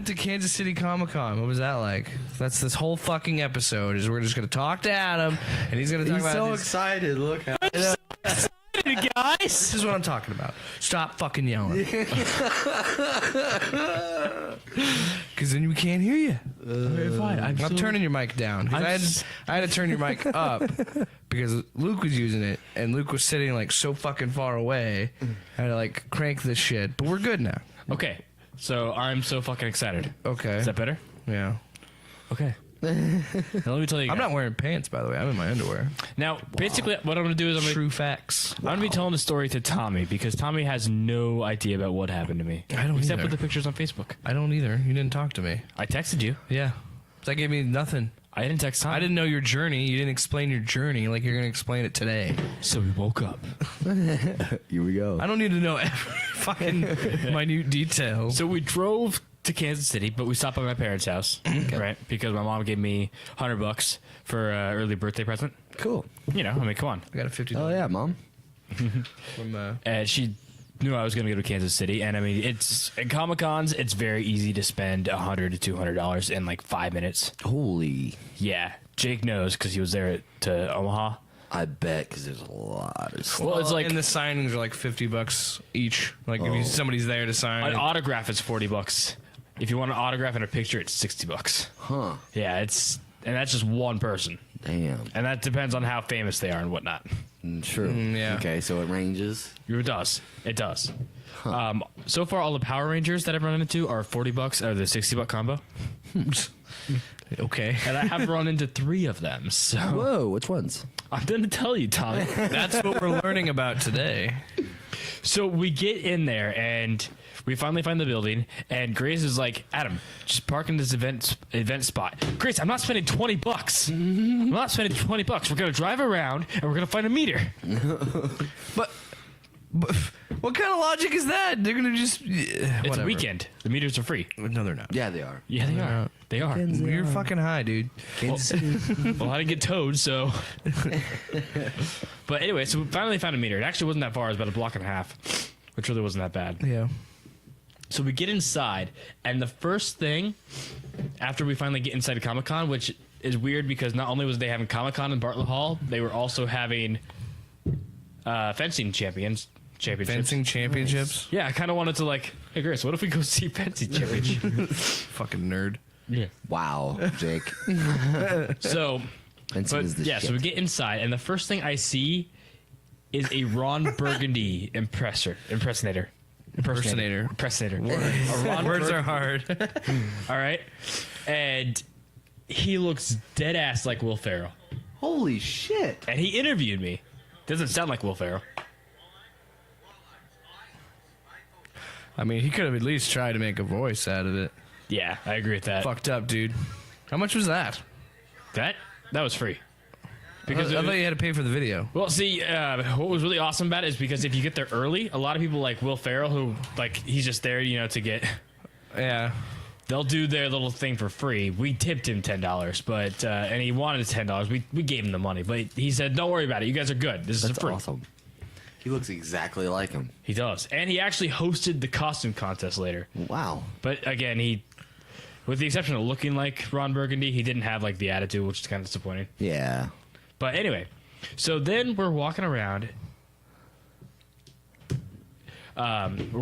to Kansas City Comic-Con. What was that like? That's this whole fucking episode. Is we're just gonna talk to Adam, and he's gonna talk about. He's so his... excited. Look how. I'm so excited, guys. This is what I'm talking about. Stop fucking yelling. Because then we can't hear you. Okay, fine. I'm turning your mic down. I had to turn your mic up because Luke was using it, and Luke was sitting like so fucking far away. I had to like crank this shit, but we're good now. Okay, so I'm so fucking excited. Okay. Is that better? Yeah. Okay. Now, let me tell you. I'm not wearing pants, by the way. I'm in my underwear. Now, basically, what I'm going to do is True facts. I'm going to be telling the story to Tommy because Tommy has no idea about what happened to me. I don't Except either. with the pictures on Facebook. I don't either. You didn't talk to me. I texted you. Yeah. That gave me nothing. I didn't text Tommy. I didn't know your journey. You didn't explain your journey like you're going to explain it today. So we woke up. Here we go. I don't need to know every fucking minute detail. So we drove to Kansas City, but we stopped by my parents' house, right? Because my mom gave me $100 for an early birthday present. Cool. You know, I mean, come on. I got a $50 Oh yeah, Mom. from And she knew I was going to go to Kansas City, and I mean, it's at Comic Cons. It's very easy to spend $100 to $200 in like 5 minutes. Holy. Yeah, Jake knows because he was there to Omaha. I bet because there's a lot of stuff. Well, it's like and the signings are like $50 each. Like if somebody's there to sign. an autograph is $40. If you want an autograph and a picture, it's $60. Huh. Yeah, and that's just one person, Damn. and that depends on how famous they are and whatnot. True. yeah. Okay, so it ranges. It does. It does. So far, all the Power Rangers that I've run into are $40 or the $60 combo, Okay. and I have run into 3 of them. So Whoa, which ones? I'm going to tell you, Tommy. That's what we're learning about today. So we get in there and we finally find the building, and Grace is like, Adam, just park in this event spot. Grace, I'm not spending $20. I'm not spending $20. We're gonna drive around and we're gonna find a meter. But what kind of logic is that? They're gonna just It's a weekend. The meters are free. No, they're not. Yeah, they are. Yeah, they are. They are. You're fucking high, dude. Kansas City. Well, I didn't get towed, so. But anyway, so we finally found a meter. It actually wasn't that far. It was about a block and a half, which really wasn't that bad. Yeah. So we get inside, and the first thing after we finally get inside of Comic-Con, which is weird because not only was they having Comic-Con in Bartlett Hall, they were also having fencing championships. Fencing championships. Yeah, I kind of wanted to like, hey Chris, what if we go see fencing championships? Fucking nerd. Yeah. Wow, Jake. So, Fencing is the yeah, shit. so we get inside, and the first thing I see is a Ron Burgundy impersonator. A Ron Words are hard. All right, and he looks dead ass like Will Ferrell, Holy shit. and he interviewed me. Doesn't sound like Will Ferrell. I mean, he could have at least tried to make a voice out of it. Yeah, I agree with that. Fucked up, dude. How much was that? That was free. Because I thought you had to pay for the video. Well, see, what was really awesome about it is because if you get there early, a lot of people like Will Ferrell, who like he's just there, you know, to get. Yeah. They'll do their little thing for free. We tipped him $10, but and he wanted $10. We gave him the money, but he said, "Don't worry about it. You guys are good. This That's is free." awesome. He looks exactly like him. He does, and he actually hosted the costume contest later. Wow. But again, he, with the exception of looking like Ron Burgundy, he didn't have like the attitude, which is kind of disappointing. Yeah. But anyway, so then we're walking around. And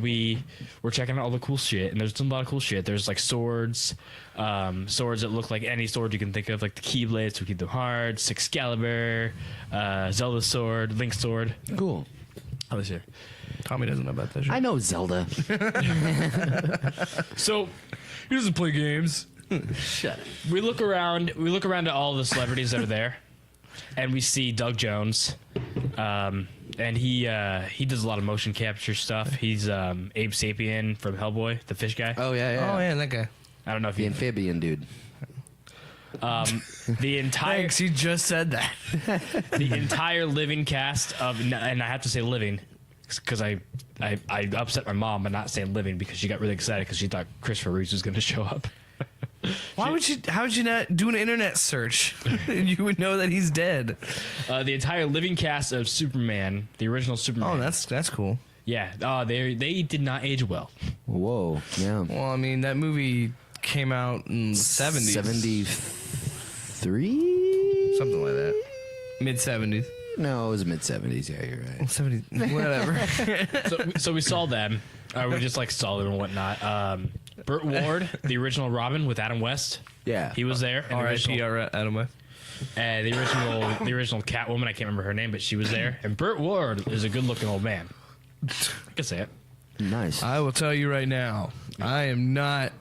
we're checking out all the cool shit, and there's a lot of cool shit. There's like swords that look like any sword you can think of, like the Keyblade, so Kingdom Hearts, Excalibur, Zelda sword, Link sword. Cool. Oh, this here. Tommy doesn't know about that shit. I know Zelda. So He doesn't play games. Shut it. we look around at all the celebrities that are there, and we see Doug Jones. And he does a lot of motion capture stuff. He's Abe Sapien from Hellboy, the fish guy. Oh, yeah. Oh, yeah, that guy. I don't know if The you. amphibian dude. The entire Thanks, he just said that. the entire living cast of, and I have to say living, because I upset my mom by not saying living because she got really excited because she thought Christopher Reeves was going to show up. How would you not do an internet search? And you would know that he's dead. The entire living cast of Superman, the original Superman. Oh, that's cool. Yeah, they did not age well. Whoa. Yeah. Well, I mean, that movie came out in the 70s. 73? Something like that. Mid-70s. No, it was mid 70s. Yeah, you're right. 70, whatever. So we saw them. We just like saw them and whatnot. Burt Ward, the original Robin with Adam West. Yeah. He was there. And the R.I.P. original- Adam West. the original Catwoman. I can't remember her name, but she was there. And Burt Ward is a good-looking old man. I can say it. Nice. I will tell you right now, I am not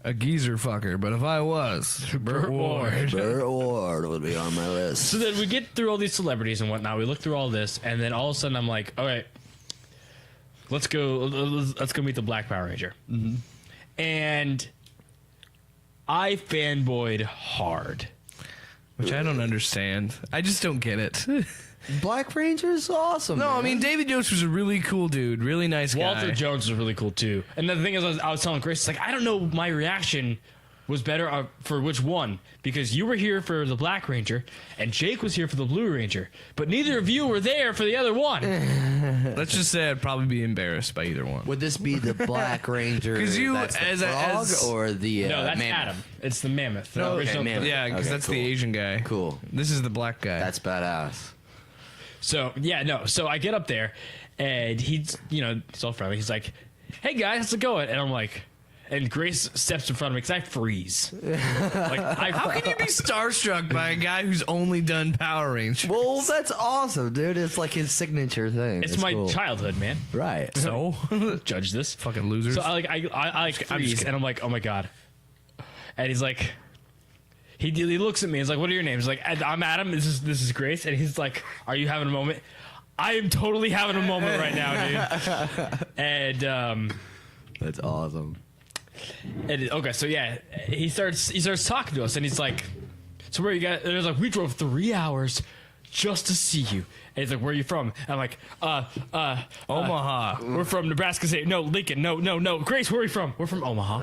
a geezer fucker, but if I was, Burt Ward. Burt Ward would be on my list. So then we get through all these celebrities and whatnot. We look through all this, and then all of a sudden I'm like, all right, let's go meet the Black Power Ranger. Mm-hmm. And I fanboyed hard. Which I don't understand. I just don't get it. Black Ranger's awesome. No, man. I mean, David Yost was a really cool dude, really nice guy. Walter Jones was really cool too. And the thing is, I was telling Grace, it's like, I don't know, my reaction was better for which one, because you were here for the Black Ranger and Jake was here for the Blue Ranger, but neither of you were there for the other one. Let's just say I'd probably be embarrassed by either one. Would this be the Black Ranger? 'Cause you, that's the as frog, or the No, that's mammoth? Adam. It's the mammoth. The No, original- okay, mammoth. Yeah, because Okay, that's cool. the Asian guy. Cool. This is the black guy. That's badass. So yeah, no. So I get up there, and he's he's all friendly. He's like, "Hey guys, how's it going?" And I'm like, and Grace steps in front of me because I freeze. How can you be starstruck by a guy who's only done Power Rangers? Well, that's awesome, dude. It's like his signature thing. It's my cool. childhood, man. Right. So, Judge this. fucking losers. So I freeze, kidding. and I'm like, oh my god. And he's like, he looks at me. He's like, what are your names? He's like, I'm Adam. This is Grace. And he's like, are you having a moment? I am totally having a moment right now, dude. And That's awesome. okay, so yeah, he starts talking to us, and he's like, so where you guys? And he's like, we drove 3 hours just to see you. And he's like, where are you from? And I'm like, Omaha. we're from Nebraska State. No, Lincoln. No. Grace, where are you from? We're from Omaha.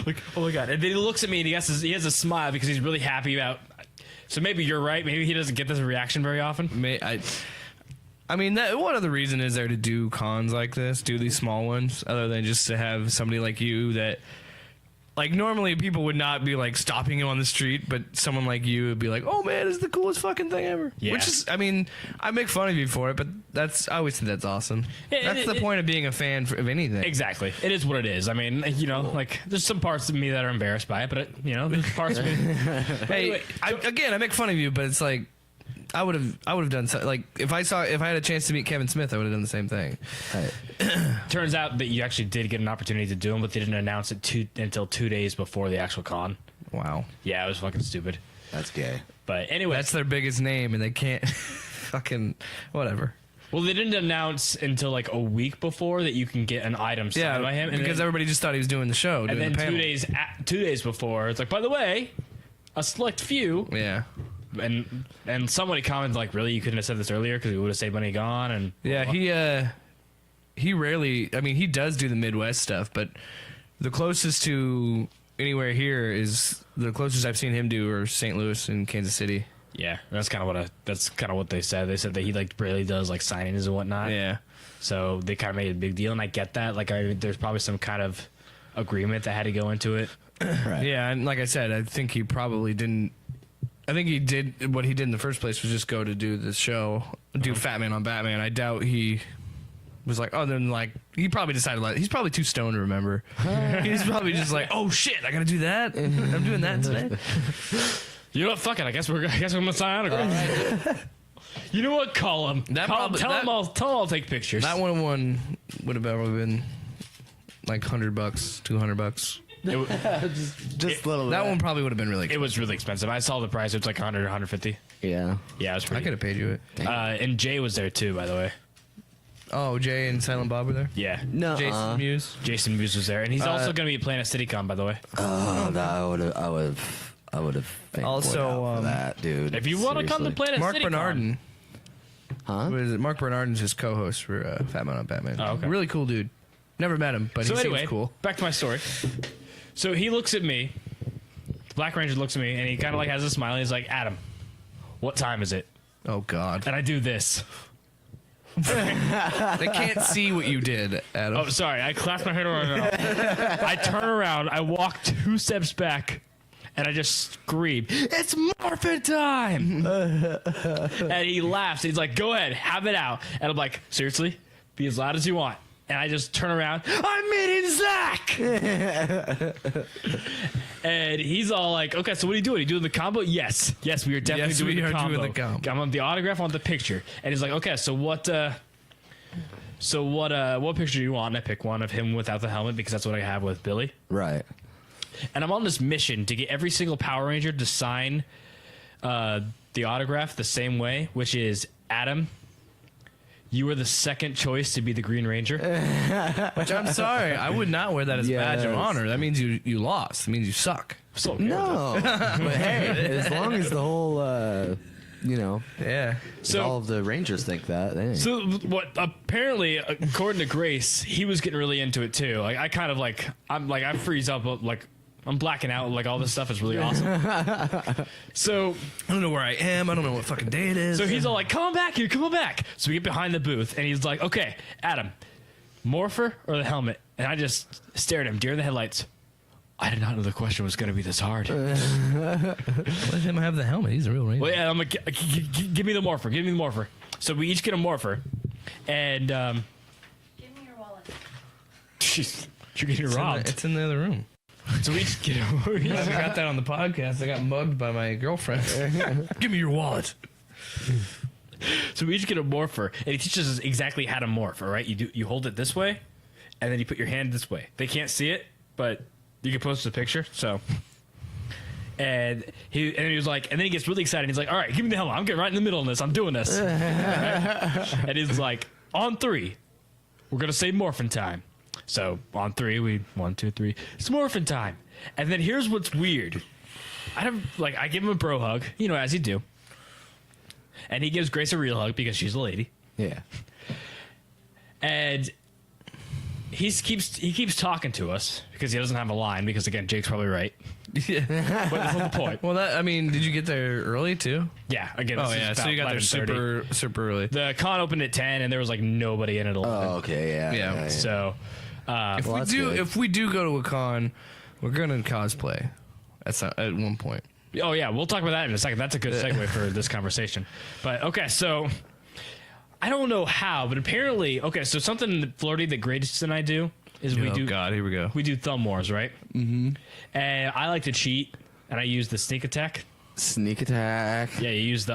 Like, oh my god. And then he looks at me and he has a smile because he's really happy about. So maybe you're right. Maybe he doesn't get this reaction very often. I mean, what other reason is there to do cons like this, do these small ones, other than just to have somebody like you that, like, normally people would not be, like, stopping you on the street, but someone like you would be like, oh, man, it's the coolest fucking thing ever. Yeah. Which is, I mean, I make fun of you for it, but I always think that's awesome. That's the point of being a fan of anything. Exactly. It is what it is. I mean, like, there's some parts of me that are embarrassed by it, but, there's parts of me. Hey, I make fun of you, but it's like, I would have done something. Like, if I had a chance to meet Kevin Smith, I would have done the same thing. Right. Turns out that you actually did get an opportunity to do them, but they didn't announce it until 2 days before the actual con. Wow. Yeah, it was fucking stupid. That's gay. But anyway, That's their biggest name, and they can't fucking whatever. well, they didn't announce until like a week before that you can get an item signed by him, and because then, everybody just thought he was doing the show, and doing then the panel. 2 days before, it's like, by the way, a select few, Yeah. and somebody commented like, really, you couldn't have said this earlier because we would have saved money gone, and Yeah, he rarely. I mean, he does do the Midwest stuff, but the closest to anywhere here is the closest I've seen him do are St. Louis and Kansas City. yeah, that's kind of what they said. They said that he like really does like signings and whatnot. Yeah. So they kind of made a big deal, and I get that. Like, there's probably some kind of agreement that had to go into it. Right. Yeah, and like I said, I think he probably didn't. I think he did what he did in the first place was just go to do the show, do Fat Man on Batman. I doubt he was like, oh, then like he probably decided like he's probably too stoned to remember. He's probably just like, oh shit, I gotta do that. I'm doing that today. You know what? Fuck it. I guess I'm gonna sign autographs. You know what? Call him. Tell him I'll take pictures. That one would have probably been like $100, $200. Just a little. That one probably would have been really. It was really expensive. I saw the price. It was like 100 or 150. Yeah. Yeah, it was I pretty. could have paid you it. And Jay was there too, by the way. Oh, Jay and Silent Bob were there. Yeah. No. Jason Mewes. Jason Mewes was there, and he's also going to be playing at CityCon, by the way. I would have. Also, that dude. If you want to come to Seriously. play at Mark CityCon, Bernardin. Huh? What is it? Mark Bernardin's his co-host for Fat Man on Batman. Oh, okay. Really cool dude. Never met him, but So he anyway, seems cool. back to my story. So he looks at me. The Black Ranger looks at me, and he kind of like has a smile. And he's like, "Adam, what time is it?" Oh God. And I do this. They can't see what you did, Adam. Oh, sorry. I clasped my hand around. I turn around. I walk 2 steps back, and I just scream, "It's morphin' time!" And he laughs. He's like, "Go ahead, have it out." And I'm like, "Seriously? Be as loud as you want." And I just turn around. I'm meeting Zach. And he's all like, "Okay, so what are you doing? Are you doing the combo?" Yes, we are definitely doing the combo. I'm on the autograph, on the picture. And he's like, "Okay, so what picture do you want?" And I pick one of him without the helmet because that's what I have with Billy. Right. And I'm on this mission to get every single Power Ranger to sign the autograph the same way, which is, Adam, you were the second choice to be the Green Ranger. Which I'm sorry, I would not wear that as a badge of Yes. honor. That means you lost. It means you suck. So No. But hey, as long as the whole, Yeah. So- all of the Rangers think that. Hey. So what? Apparently, according to Grace, he was getting really into it too. Like I freeze up, like I'm blacking out. Like all this stuff is really awesome. So I don't know where I am. I don't know what fucking day it is. So he's all like, "Come on back here, come on back." So we get behind the booth, and he's like, "Okay, Adam, morpher or the helmet?" And I just stared at him, deer in the headlights. I did not know the question was going to be this hard. Let him have the helmet. He's a real ranger. Well, yeah, I'm like, "Give me the morpher, give me the morpher." So we each get a morpher, and Give me your wallet. jeez, you're getting robbed. It's in the other room. So we each get a I got that on the podcast. I got mugged by my girlfriend. Give me your wallet. So we each get a morpher, and he teaches us exactly how to morph. All right, you hold it this way, and then you put your hand this way. They can't see it, but you can post a picture. So, and he was like, and then he gets really excited. He's like, "All right, give me the helmet. I'm getting right in the middle of this. I'm doing this." And he's like, "On 3, we're gonna say morphin' time." So on 3, 1, 2, 3. It's morphin' time. And then here's what's weird. I give him a bro hug, as you do. And he gives Grace a real hug because she's a lady. Yeah. And he keeps talking to us because he doesn't have a line because, again, Jake's probably right. Yeah. But that's not the point. Well, did you get there early too? Yeah, again, Oh this is yeah, so about you got there 11:30. super early. The con opened at 10 and there was like nobody in at 11. Oh, okay. Yeah. Yeah. So If Well, we that's do, good. if we do go to a con, we're gonna cosplay. At one point. oh yeah, we'll talk about that in a second. That's a good segue for this conversation. But okay, so I don't know how, but apparently, so something flirty that Grace and I do is we do God, here we go. we do thumb wars, right? Mm-hmm. And I like to cheat, and I use the sneak attack. Sneak attack. Yeah, you use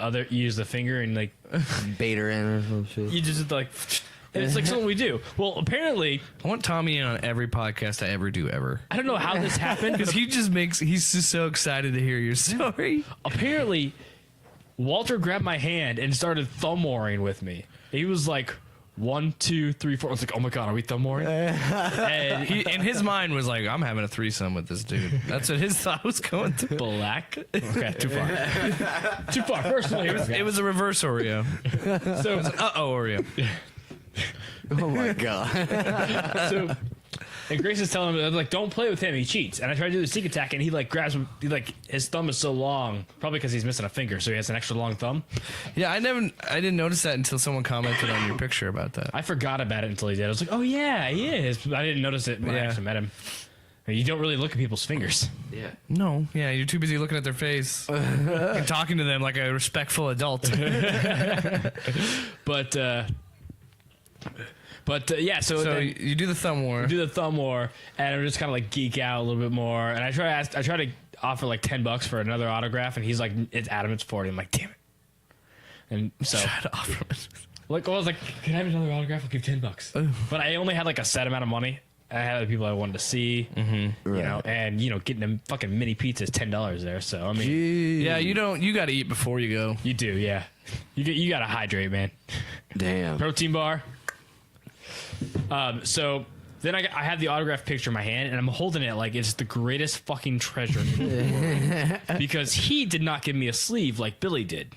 the finger and like Baiter in or some shit. you just like, and it's like something we do. Well, apparently, I want Tommie in on every podcast I ever do ever. I don't know how this happened, Because he's just so excited to hear your story. apparently Walter grabbed my hand and started thumb warring with me. He was like 1, 2, 3, 4. I was like, "Oh my god, are we thumb warring?" And He, in his mind, was like, "I'm having a threesome with this dude." That's what his thought was going through. black. Okay, too far. Too far. Personally, It was a reverse Oreo. so Oreo. Oh my god. so. And Grace is telling him, like, "Don't play with him. He cheats." And I try to do the sneak attack, and he like grabs him. His thumb is so long, probably because he's missing a finger, so he has an extra long thumb. Yeah, I didn't notice that until someone commented on your picture about that. I forgot about it until he did. I was like, "Oh yeah, he is." I didn't notice it when I Yeah. actually met him. You don't really look at people's fingers. Yeah. No, yeah, you're too busy looking at their face and talking to them like a respectful adult. But yeah, so So then you do the thumb war. do the thumb war, and I'm just kind of like geek out a little bit more. And I try to offer like $10 for another autograph, and he's like, "It's Adam, it's 40." I'm like, "Damn it!" And so Try to offer it. I was like, "Can I have another autograph? I'll give $10." But I only had like a set amount of money. I had other people I wanted to see, you know, and getting them fucking mini pizzas $10 there. So I mean, Jeez. Yeah, you got to eat before you go. you do, yeah. You got to hydrate, man. Damn. Protein bar. So then I had the autograph picture in my hand, and I'm holding it like it's the greatest fucking treasure in the world. Because he did not give me a sleeve like Billy did.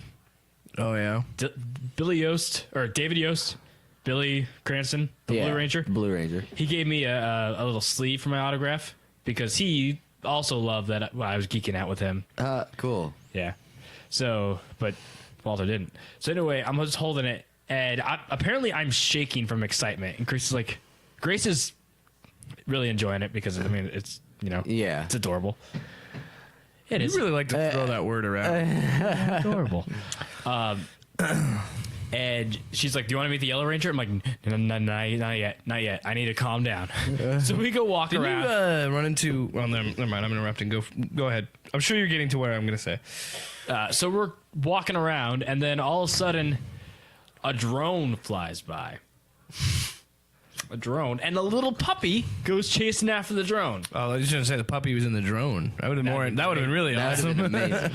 Oh yeah. Billy Yost, or David Yost, Billy Cranston, the Blue Ranger. Blue Ranger. He gave me a little sleeve for my autograph because he also loved that I was geeking out with him. Cool. Yeah. So, but Walter didn't. So anyway, I'm just holding it, And apparently I'm shaking from excitement. And Grace is really enjoying it because, I mean, it's, Yeah. it's adorable. It You is really like to throw that word around. adorable. And she's like, do you want to meet the Yellow Ranger? I'm like, no, not yet. I need to calm down. So we go walk Did around. you run into? Well, never mind. I'm interrupting. Go ahead. I'm sure you're getting to where I'm going to say. So we're walking around, and then all of a sudden, a drone flies by. A drone, and a little puppy goes chasing after the drone. Oh, I was going to say the puppy was in the drone. That would have That would have been really That would have awesome. been amazing.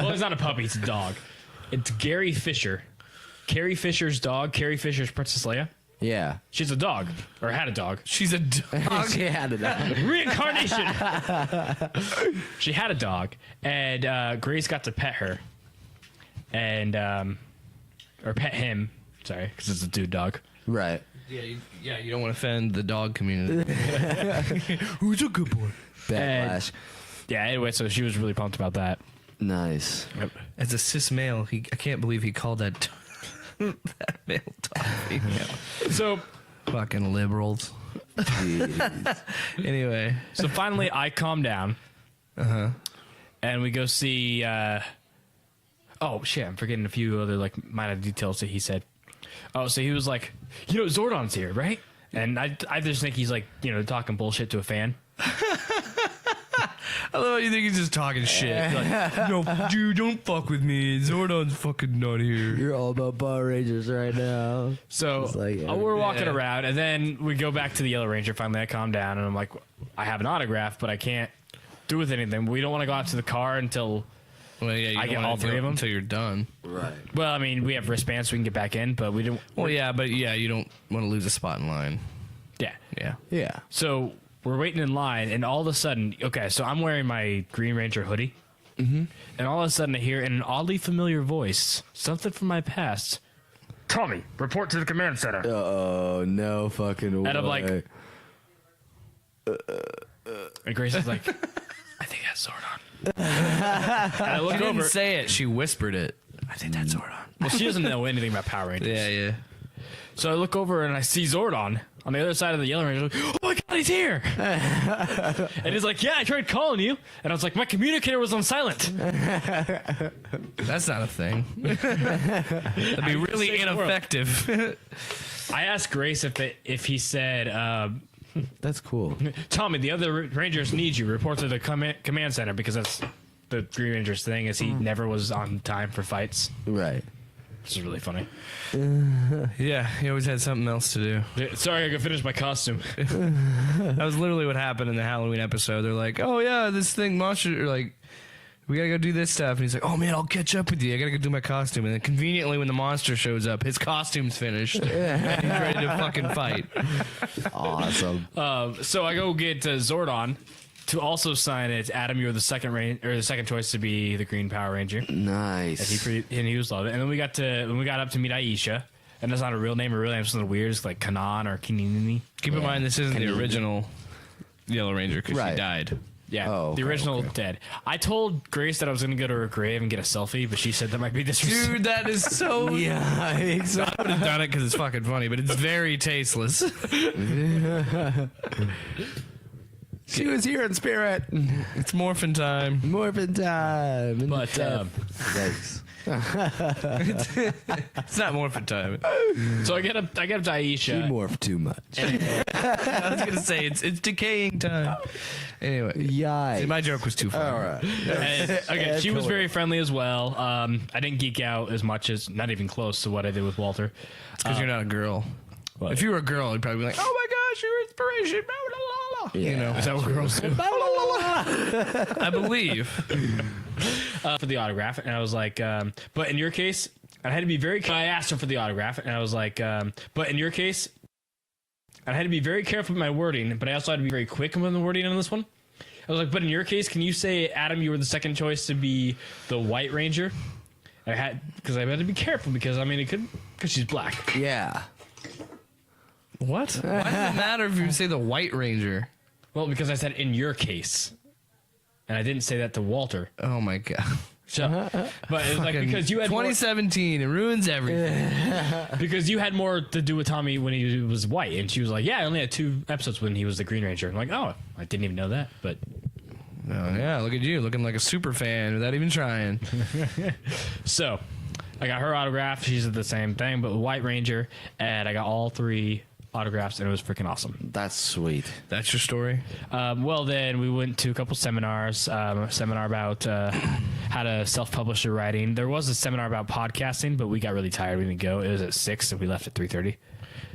Well, it's not a puppy; it's a dog. It's Gary Fisher, Carrie Fisher's dog. Carrie Fisher's Princess Leia. Yeah. She's a dog, or had a dog. She's a dog. She had it. Reincarnation. She had a dog, and Grace got to pet her, and or pet him. Sorry, because it's a dude dog. Right. Yeah, you don't want to offend the dog community. Who's a good boy? Backlash. Yeah. Anyway, so she was really pumped about that. Nice. As a cis male, I can't believe he called that that male dog female. So Fucking liberals. Jeez. Anyway, so finally, I calm down. And we go see. Oh shit! I'm forgetting a few other minor details that he said. Oh, so he was like, Zordon's here, right? And I just think he's talking bullshit to a fan. I love how you think he's just talking shit. Like, no, dude, don't fuck with me. Zordon's fucking not here. You're all about Power Rangers right now. So It's like, we're walking yeah. around, and then we go back to the Yellow Ranger. Finally, I calm down, and I'm like, I have an autograph, but I can't do with anything. We don't want to go out to the car until. Well, yeah, you I don't get wanna all do three it of 'em? until you're done. Right. Well, I mean, we have wristbands so we can get back in, but we don't. Well, yeah, but you don't want to lose a spot in line. Yeah. Yeah. Yeah. So we're waiting in line, and all of a sudden, okay, so I'm wearing my Green Ranger hoodie, and all of a sudden I hear in an oddly familiar voice something from my past. Tommy, report to the command center. Oh, no fucking way. And I'm like, and Grace is like, I think that's Zordon. And I look She didn't over. say it. She whispered it. I think that's Zordon. Well, she doesn't know anything about Power Rangers. Yeah. So I look over and I see Zordon on the other side of the Yellow Ranger. Oh my God, he's here! And he's like, yeah, I tried calling you. And I was like, my communicator was on silent. That's not a thing. That'd be really Save the world. ineffective. I asked Grace if he said, That's cool. Tommy, the other Rangers need you. Report to the command center, because that's the Green Ranger's thing, is he never was on time for fights. Right. Which is really funny. Yeah, he always had something else to do. Yeah, sorry, I gotta finish my costume. That was literally what happened in the Halloween episode. They're like, oh yeah, this thing, monster, like, we gotta go do this stuff. And he's like, oh man, I'll catch up with you. I gotta go do my costume. And then conveniently when the monster shows up, his costume's finished. And he's ready to fucking fight. Awesome. So I go get Zordon to also sign it. Adam, you're the second choice to be the Green Power Ranger. Nice. And he was loving it. And then we got up to meet Aisha, and that's not a real name. Her real name is something weird. It's like Kanan or Kinini. Keep in mind, this isn't the Canadian. original Yellow Ranger because Right. she died. Yeah, Oh, the okay, original dead. I told Grace that I was going to go to her grave and get a selfie, but she said that might be disrespectful. Dude, that is so... Yeah, I would have done it because it's fucking funny, but it's very tasteless. she was here in spirit. It's morphin' time. Morphin' time. And But thanks. It's not morphin' time. so I get up to She Aisha. morphed too much. I was gonna say it's decaying time. Anyway, Yikes. see, my joke was too funny. All right. And, okay, she was very friendly as well. I didn't geek out as much as, not even close to what I did with Walter. It's because you're not a girl. What? If you were a girl, you'd probably be like, "Oh my gosh, your inspiration!" Blah, blah, blah, blah. You know, Is that what girls do? I believe. For the autograph, and I was like, but in your case, I had to be very. I asked her for the autograph, and I was like, but in your case, I had to be very careful with my wording, but I also had to be very quick with the wording on this one. I was like, but in your case, can you say, Adam, you were the second choice to be the White Ranger? I had to be careful because I mean it could because she's black. Yeah. What? Why does it matter if you say the White Ranger? Well, because I said in your case, and I didn't say that to Walter. Oh my god. But it's like because you had more, 2017, it ruins everything. because you had more to do with Tommie when he was white, and she was like, "Yeah, I only had 2 episodes when he was the Green Ranger." I'm like, "Oh, I didn't even know that." But Oh, yeah, look at you looking like a super fan without even trying. so, I got her autograph. She's the same thing, but White Ranger, and I got all 3 autographs, and it was freaking awesome. That's sweet. That's your story? Well, then we went to a couple seminars. A seminar about how to self-publish your writing. There was a seminar about podcasting, but we got really tired. We didn't go. It was at 6, and we left at 3:30.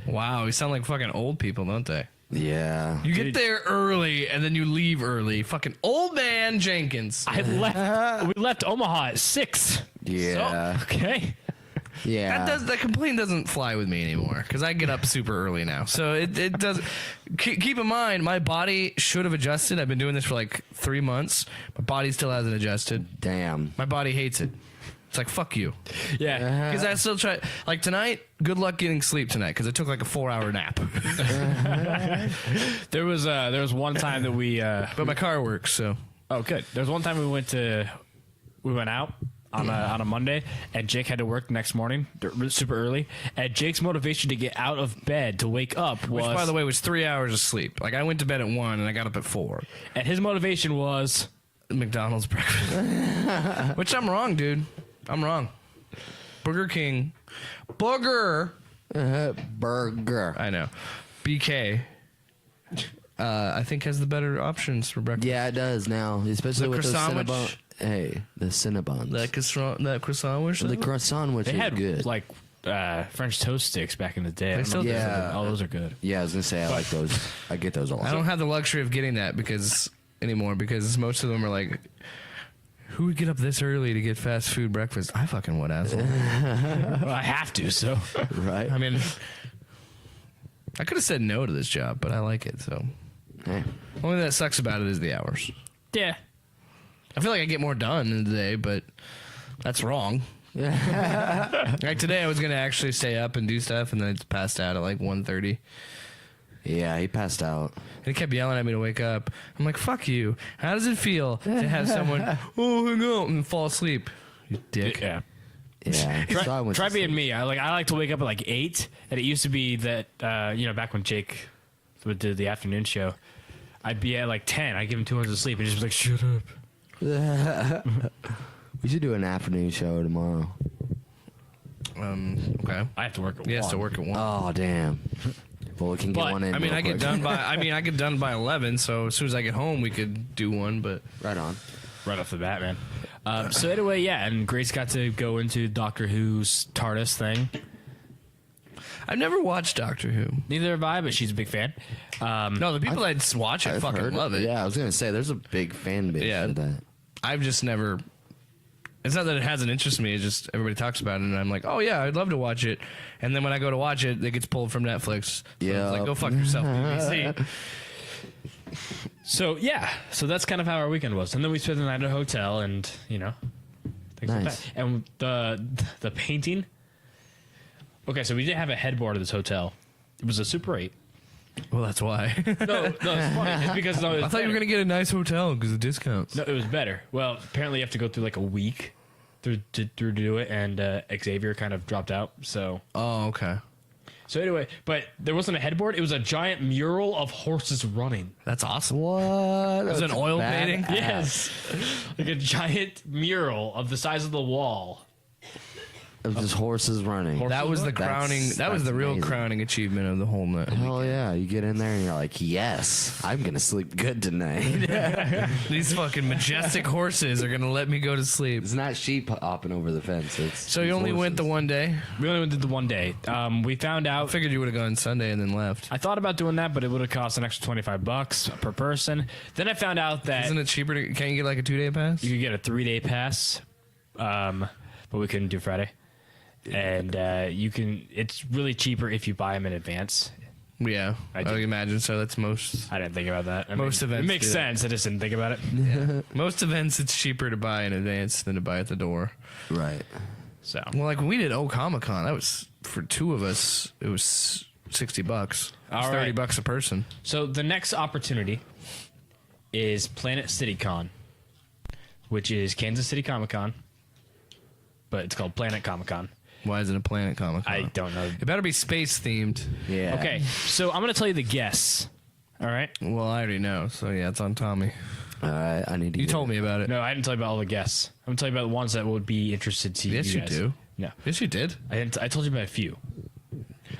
Wow, we sound like fucking old people, don't they? Yeah. You get there early and then you leave early. Fucking old man Jenkins. I left. We left Omaha at 6. Yeah. Okay. Yeah. That complaint doesn't fly with me anymore because I get up super early now. So it does. Keep in mind, my body should have adjusted. I've been doing this for like 3 months. My body still hasn't adjusted. Damn. My body hates it. It's like, fuck you. Yeah. Because I still try. Like tonight, good luck getting sleep tonight because I took like a 4-hour nap. There was one time that we. But my car works, so. Oh, good. There was one time we went out on a Monday, and Jake had to work the next morning super early. And Jake's motivation to get out of bed to wake up was, Which, by the way, was 3 hours of sleep. Like I went to bed at 1 and I got up at 4. and his motivation was. McDonald's breakfast. Which I'm wrong, dude. I'm wrong. Burger King. Burger. Burger. I know. BK. I think has the better options for breakfast. Yeah, it does now, especially The with those croissant Cinnabon. witch? Hey, the Cinnabons. That croissant was The croissant, which They is had good. like French toast sticks back in the day. I don't still know if do. those are Yeah. good. Oh, those are good. Yeah, I was gonna say I like those. I get those all. I don't have the luxury of getting that anymore because most of them are like, who would get up this early to get fast food breakfast? I fucking would, asshole. Well, I have to. So Right. I mean, I could have said no to this job, but I like it. So Hey. only thing that sucks about it is the hours. yeah. I feel like I get more done in the day, but that's wrong. Like today, I was gonna actually stay up and do stuff, and then I passed out at like 1:30. Yeah, he passed out. And he kept yelling at me to wake up. I'm like, "Fuck you! How does it feel to have someone hang out and fall asleep? You dick." Yeah. Yeah. So I went Try to being me. I like to wake up at like 8, and it used to be that back when Jake would do the afternoon show, I'd be at like 10. I'd give him 2 hours of sleep, and he'd just be like, "Shut up." We should do an afternoon show tomorrow. Okay. I have to work at He has 1. to work at 1. Oh damn. Well, we can get But, one in. I mean, real I get quick. done by. I get done by 11. So as soon as I get home, we could do one. But Right on. right off the bat, man. So anyway, yeah, and Grace got to go into Doctor Who's TARDIS thing. I've never watched Doctor Who. Neither have I, but she's a big fan. No, the people that watch it I've fucking heard love it. Yeah, I was gonna say there's a big fan base Yeah. for that. I've just never. It's not that it hasn't interested me. It's just everybody talks about it, and I'm like, oh yeah, I'd love to watch it. And then when I go to watch it, it gets pulled from Netflix. So Yeah. it's like, go fuck yourself, BBC. So yeah, so that's kind of how our weekend was, and then we spent the night at a hotel, and things like Nice. that. And the painting. Okay, so we didn't have a headboard at this hotel. It was a Super 8. Well, that's why. No, it's funny. It's because I thought you were gonna get a nice hotel because of discounts. No, it was better. Well, apparently you have to go through like a week to do it, and Xavier kind of dropped out. So Okay. anyway, but there wasn't a headboard. It was a giant mural of horses running. That's awesome. What? Was it an oil painting? Yes, like a giant mural of the size of the wall. Of just horses running. That was the That's- crowning. That was that's the real amazing. crowning achievement of the whole night. Hell yeah! You get in there and you're like, yes, I'm gonna sleep good tonight. These fucking majestic horses are gonna let me go to sleep. It's not sheep hopping over the fence. It's So you only went the one day? We only did the one day. We found I out. figured you would have gone Sunday and then left. I thought about doing that, but it would have cost an extra $25 per person. Then I found out that Isn't it cheaper? Can't you get like a 2-day pass? you could get a 3-day pass, but we couldn't do Friday. And you can. It's really cheaper if you buy them in advance. Yeah, I I do. would imagine so. That's most I didn't think about that. Most events it makes do that. sense. I just didn't think about it. most events. It's cheaper to buy in advance than to buy at the door. right. So Well, like when we did Comic Con, that was for 2 of us. It was $60. It was All right. $30 a person. So the next opportunity is Planet City Con, which is Kansas City Comic Con. but it's called Planet Comic Con. Why is it a Planet Comic Con? I don't know. It better be space themed. Yeah. Okay, so I'm gonna tell you the guests. All right. Well, I already know. So yeah, it's on Tommie. All right. I need to. You told me about it. No, I didn't tell you about all the guests. I'm gonna tell you about the ones that would be interested to Yes, you you guys. do. No, Yes, you did. I didn't. I told you about a few.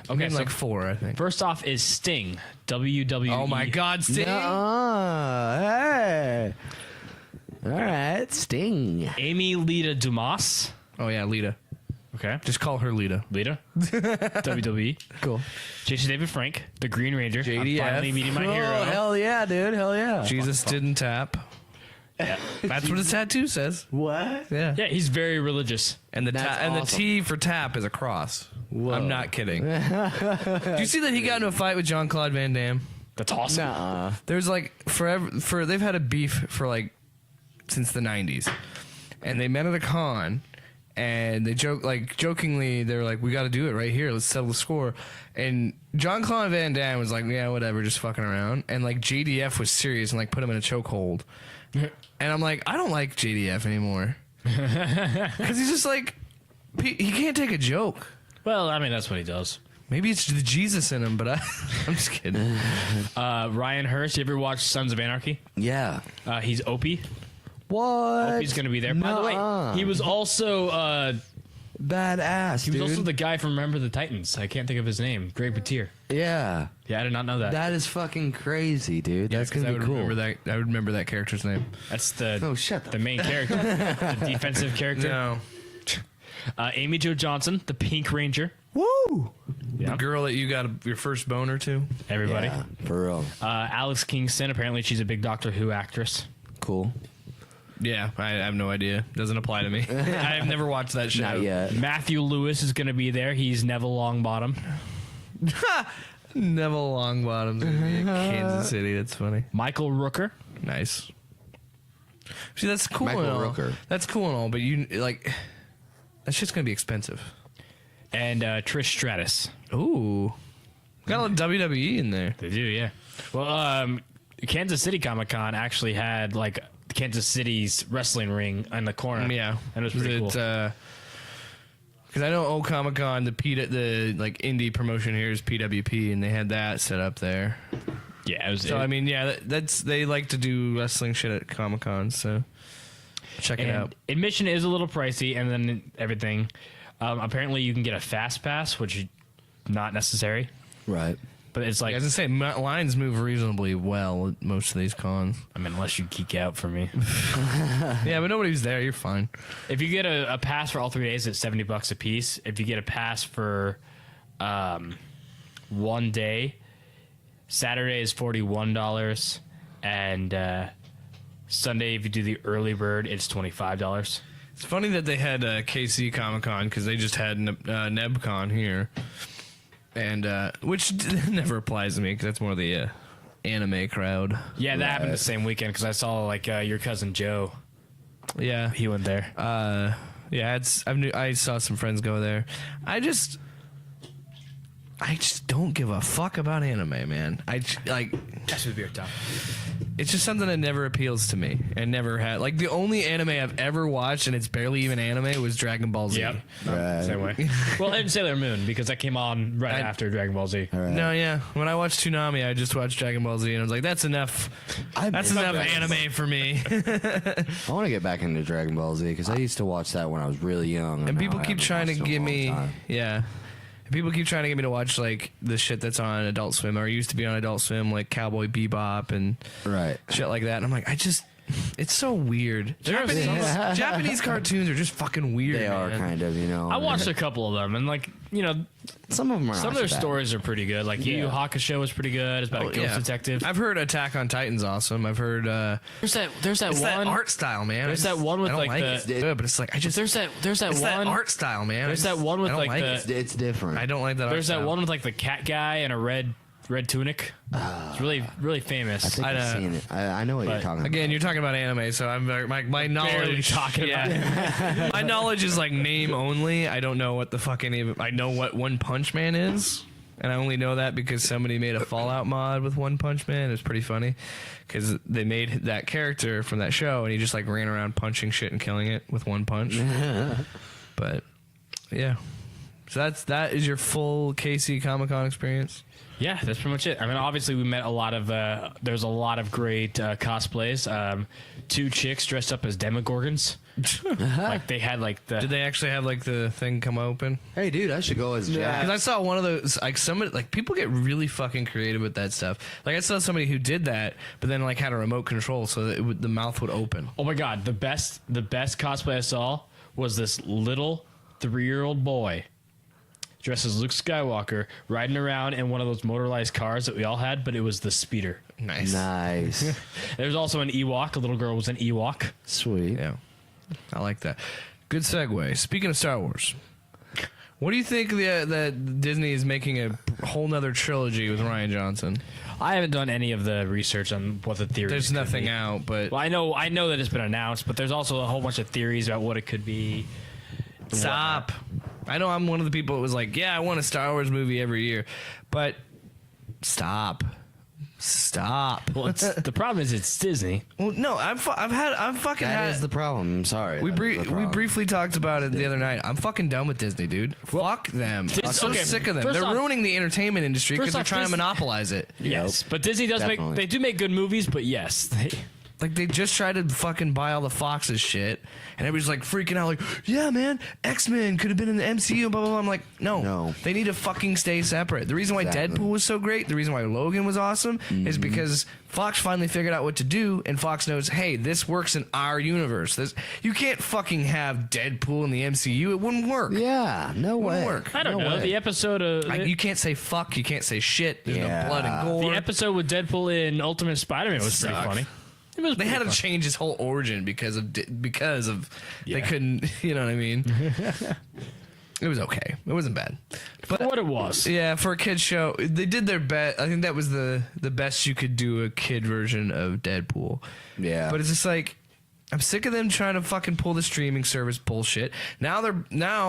Okay, so like 4, I think. first off is Sting. WWE. Oh my God, Sting! Hey. All right. Sting. Amy Lita Dumas. Oh yeah, Lita. Okay. Just call her Lita. Lita. WWE. Cool. Jason David Frank, the Green Ranger. I'm JDF. finally meeting my Oh, hero. hell yeah, dude. Hell yeah. Jesus didn't tap. Yeah. That's what his tattoo says. What? Yeah. Yeah, he's very religious. And the That's and the awesome. T for tap is a cross. Whoa. I'm not kidding. Do you see that he got into a fight with Jean-Claude Van Damme? That's awesome. Nuh-uh. There's like they've had a beef for like since the 90s. And they met at a con and they jokingly they're like, we got to do it right here. Let's settle the score. And Jean-Claude Van Damme was like, yeah, whatever, just fucking around. And like JDF was serious and like put him in a chokehold. And I'm like, I don't like JDF anymore. Cuz he's just like he can't take a joke. Well, I mean, that's what he does. Maybe it's the Jesus in him, but I'm just kidding. Ryan Hurst, you ever watch Sons of Anarchy? Yeah. He's Opie. What? Opie's going to be there. By the Nuh-uh. way, he was also Badass, he was dude. also the guy from Remember the Titans. I can't think of his name. Greg Petier. Yeah. Yeah, I did not know that. That is fucking crazy, dude. That's 'Cause gonna I be would cool. remember that. I would remember that character's name. That's the Oh, shut the main character, the defensive character. No, Amy Jo Johnson, the Pink Ranger. Woo! Yeah, the girl that you got your first boner to. everybody. Yeah, for real. Alex Kingston. Apparently, she's a big Doctor Who actress. Cool. Yeah, I have no idea. Doesn't apply to me. I have never watched that show. Not yet. Matthew Lewis is going to be there. He's Neville Longbottom. Neville Longbottom's gonna be in Kansas City. That's funny. Michael Rooker. Nice. See, that's cool Michael and all. Rooker. That's cool and all, but you like that shit's gonna be expensive. And Trish Stratus. Ooh, got a lot of WWE in there. They do, yeah. Well, Kansas City Comic Con actually had like Kansas City's wrestling ring in the corner. Yeah, and it was pretty cool. Because I know old Comic Con, the like indie promotion here is PWP, and they had that set up there. Yeah, it was. So I mean, yeah, that's they like to do wrestling shit at Comic Con. So check it out. Admission is a little pricey, and then everything. Apparently, you can get a fast pass, which is not necessary. Right. But it's like, As I say, lines move reasonably well at most of these cons. I mean, unless you geek out for me. Yeah, but nobody's there. You're fine. If you get a pass for all 3 days, it's $70 a piece. If you get a pass for 1 day, Saturday is $41, and Sunday, if you do the early bird, it's $25. It's funny that they had KC Comic Con because they just had NebCon here, and which never applies to me because that's more the anime crowd. Yeah, that happened the same weekend because I saw like your cousin Joe. Yeah, He went there. yeah. I saw some friends go there. I just don't give a fuck about anime, man. That's would be your top. It's just something that never appeals to me and never had. Like the only anime I've ever watched, and it's barely even anime, was Dragon Ball Z. Yep. Right. Same way. Well, and Sailor Moon because that came on right after Dragon Ball Z. All right. No, yeah. When I watched Toonami, I just watched Dragon Ball Z, and I was like, "That's enough. That's enough anime for me." I want to get back into Dragon Ball Z because I used to watch that when I was really young. And now people I keep haven't trying to watched it in a give long me, time. yeah. And people keep trying to get me to watch like the shit that's on Adult Swim or used to be on Adult Swim, like Cowboy Bebop and Right. shit like that. And I'm like, it's so weird. Japanese cartoons are just fucking weird. They are man. kind of, you know. I watched a couple of them, and like some of them are some not of their so bad. stories are pretty good. Like Yu Yu Hakusho was pretty good. It's about a ghost Yeah. detective. I've heard Attack on Titan's awesome. I've heard There's that it's one that art style, man. There's that one with, I don't like, it. the- It's good, but it's like I just There's that it's one that art style, man. There's I that just- one with, I don't like, it. the- It's different. I don't like that. There's art that style. one with like the cat guy and a red tunic. It's really famous. I think I've seen it. I know what you're but talking about. Again, you're talking about anime, so I'm my knowledge. talking about my knowledge is like name only. I don't know what the fucking. I know what One Punch Man is, and I only know that because somebody made a Fallout mod with One Punch Man. It was pretty funny because they made that character from that show, and he just like ran around punching shit and killing it with one punch. But yeah, so that is your full KC Comic-Con experience. Yeah, that's pretty much it. I mean, obviously, we met a lot of. There's a lot of great cosplays. 2 chicks dressed up as Demogorgons. Like they had like the. Did they actually have like the thing come open? Hey, dude, I should go as Jack. Because I saw one of those, like somebody, like people get really fucking creative with that stuff. Like I saw somebody who did that, but then like had a remote control so that the mouth would open. Oh my god, the best cosplay I saw was this little 3-year-old boy dressed as Luke Skywalker riding around in one of those motorized cars that we all had, but it was the speeder. Nice. Nice. There's also an Ewok. A little girl was an Ewok. Sweet. Yeah, I like that. Good segue. Speaking of Star Wars, what do you think that Disney is making a whole nother trilogy with Rian Johnson? I haven't done any of the research on what the theories. There's could nothing be. out, but Well, I know that it's been announced, but there's also a whole bunch of theories about what it could be. stop. I know I'm one of the people that was like, yeah, I want a Star Wars movie every year, but stop. Well, the problem is it's Disney. Well, no, I've fucking That had. is the problem. I'm sorry. We That is the problem. briefly talked about it the other night. I'm fucking done with Disney, dude. Fuck them. I'm so okay, sick of them. first They're off- ruining the entertainment industry because first they're off, trying to Disney- monopolize it. Yes, but Disney does definitely. they do make good movies, but yes, Like they just tried to fucking buy all the Fox's shit, and everybody's like freaking out, like, yeah, man, X-Men could have been in the MCU, blah blah blah. I'm like, no, they need to fucking stay separate. The reason why Exactly. Deadpool was so great, the reason why Logan was awesome, is because Fox finally figured out what to do, and Fox knows, hey, this works in our universe. You can't fucking have Deadpool in the MCU; it wouldn't work. Yeah, no way. work. I don't No know. way. The episode of You can't say fuck. You can't say shit. There's Yeah. no blood and gore. the episode with Deadpool in Ultimate Spider-Man was pretty Sucked. funny. It was They pretty had to fun. change his whole origin because of they Yeah. couldn't. You know what I mean? It was okay. It wasn't bad. But what it was. yeah, for a kid show, they did their best. I think that was the best you could do a kid version of Deadpool. Yeah. But it's just like I'm sick of them trying to fucking pull the streaming service bullshit. Now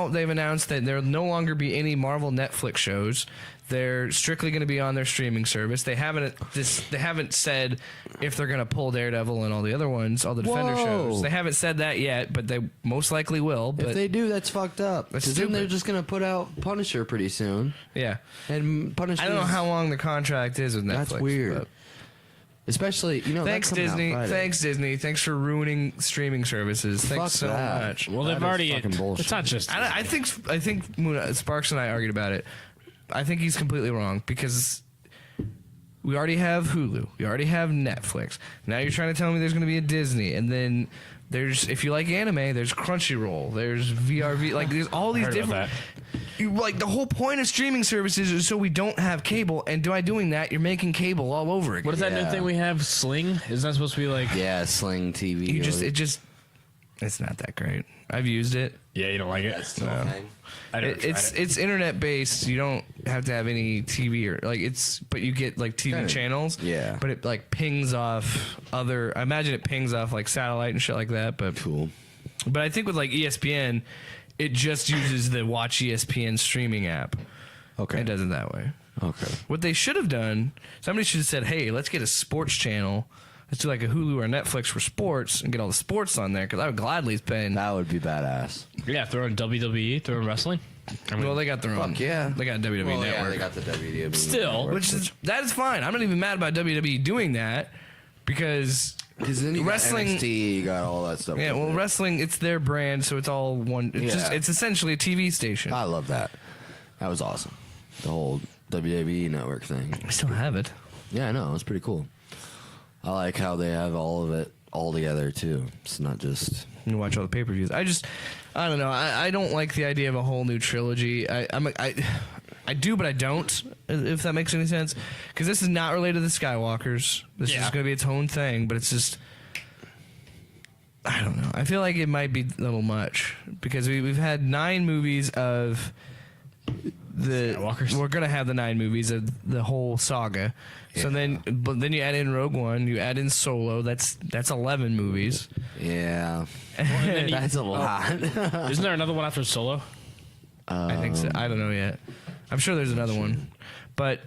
they've announced that there'll no longer be any Marvel Netflix shows. They're strictly going to be on their streaming service. They haven't said if they're going to pull Daredevil and all the other ones, all the Defender Whoa. shows. They haven't said that yet, but they most likely will. But If they do, that's fucked up. That's 'Cause then they're stupid. just gonna put out Punisher pretty soon, yeah, and Punisher. I don't know how long the contract is with Netflix. That's weird. but- Especially, Thanks, that's coming out Disney. Friday. Thanks, Disney. Thanks for ruining streaming services. Thanks Fuck so that. much. Well, That they've is already. fucking bullshit. It's not just. I think Sparks and I argued about it. I think he's completely wrong because we already have Hulu. We already have Netflix. Now you're trying to tell me there's going to be a Disney, and then there's, if you like anime, there's Crunchyroll, there's VRV, like there's all these heard about different. Like the whole point of streaming services is so we don't have cable, and by doing that, you're making cable all over again. What is that new Yeah. thing we have? Sling? Isn't that supposed to be like? Yeah, Sling TV. It's not that great. I've used it. Yeah, you don't like it. Still a thing. I never tried it. It's internet based. You don't have to have any TV or like but you get like TV Kinda, channels. yeah. But it like pings off other. I imagine it pings off like satellite and shit like that. But Cool. But I think with like ESPN, it just uses the Watch ESPN streaming app. Okay. It does it that way. Okay. What they should have done, somebody should have said, "Hey, let's get a sports channel. Let's do like a Hulu or Netflix for sports and get all the sports on there." Because I would gladly spend. That would be badass. Yeah, throw in WWE, throw in wrestling. Well, they got their own. Fuck yeah. They got WWE Well, Network. yeah, they got the WWE. Still, Network. Which is that is fine. I'm not even mad about WWE doing that because Because then you wrestling- got NXT, you got all that stuff. yeah, with well, it. wrestling it's their brand, so it's all one. It's just Yeah. it's essentially a TV station. I love that. That was awesome. The whole WWE network thing. I still have it. Yeah, I know. It's pretty cool. I like how they have all of it all together too. It's not just. You watch all the pay-per-views. I don't know. I don't like the idea of a whole new trilogy. I do, but I don't. If that makes any sense, because this is not related to the Skywalkers. This is Yeah. going to be its own thing. But it's just, I don't know. I feel like it might be a little much because we've had 9 movies of the. Skywalkers? We're going to have the 9 movies of the whole saga. So but then you add in Rogue One, you add in Solo. That's 11 movies. Yeah. then you- That's a lot. Isn't there another one after Solo? I think so. I don't know yet. I'm sure there's another one, but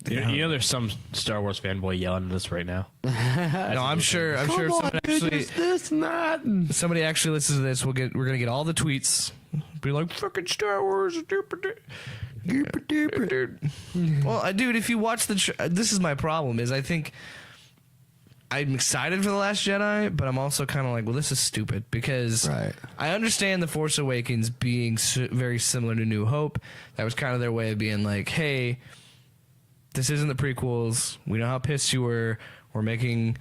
You know, there's some Star Wars fanboy yelling at us right now. No, I'm sure. I'm sure if somebody actually listens to this, we're gonna get all the tweets. Be like, fucking Star Wars. Well, dude, if you watch this is my problem. Is I think I'm excited for The Last Jedi, but I'm also kind of like, well, this is stupid because I understand The Force Awakens being very similar to New Hope. That was kind of their way of being like, hey, this isn't the prequels. We know how pissed you were. We're making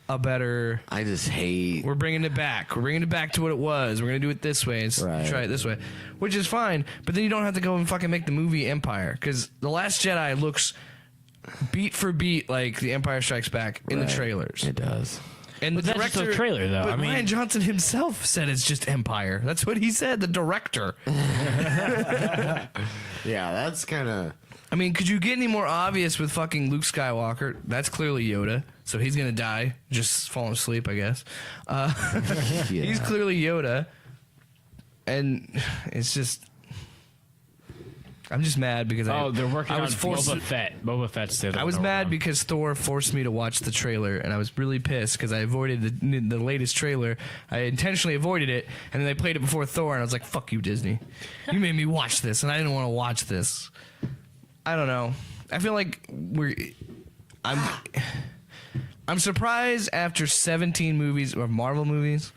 a better. I just hate. We're bringing it back. We're bringing it back to what it was. We're gonna do it this way and try it this way, which is fine. But then you don't have to go and fucking make the movie Empire because The Last Jedi looks beat for beat like The Empire Strikes Back in the trailers. It does. And the That's director, just a trailer, though. But I mean, Ryan Johnson himself said it's just Empire. That's what he said. The director. Yeah, that's kind of. I mean, could you get any more obvious with fucking Luke Skywalker? That's clearly Yoda, so he's gonna die, just falling asleep, I guess. He's clearly Yoda, and it's just. I'm just mad because they're working on forced Boba Fett. Boba Fett's there. I was mad because Thor forced me to watch the trailer, and I was really pissed because I avoided the latest trailer. I intentionally avoided it, and then they played it before Thor, and I was like, "Fuck you, Disney! You made me watch this, and I didn't want to watch this." I don't know. I feel like I'm surprised after 17 movies or Marvel movies,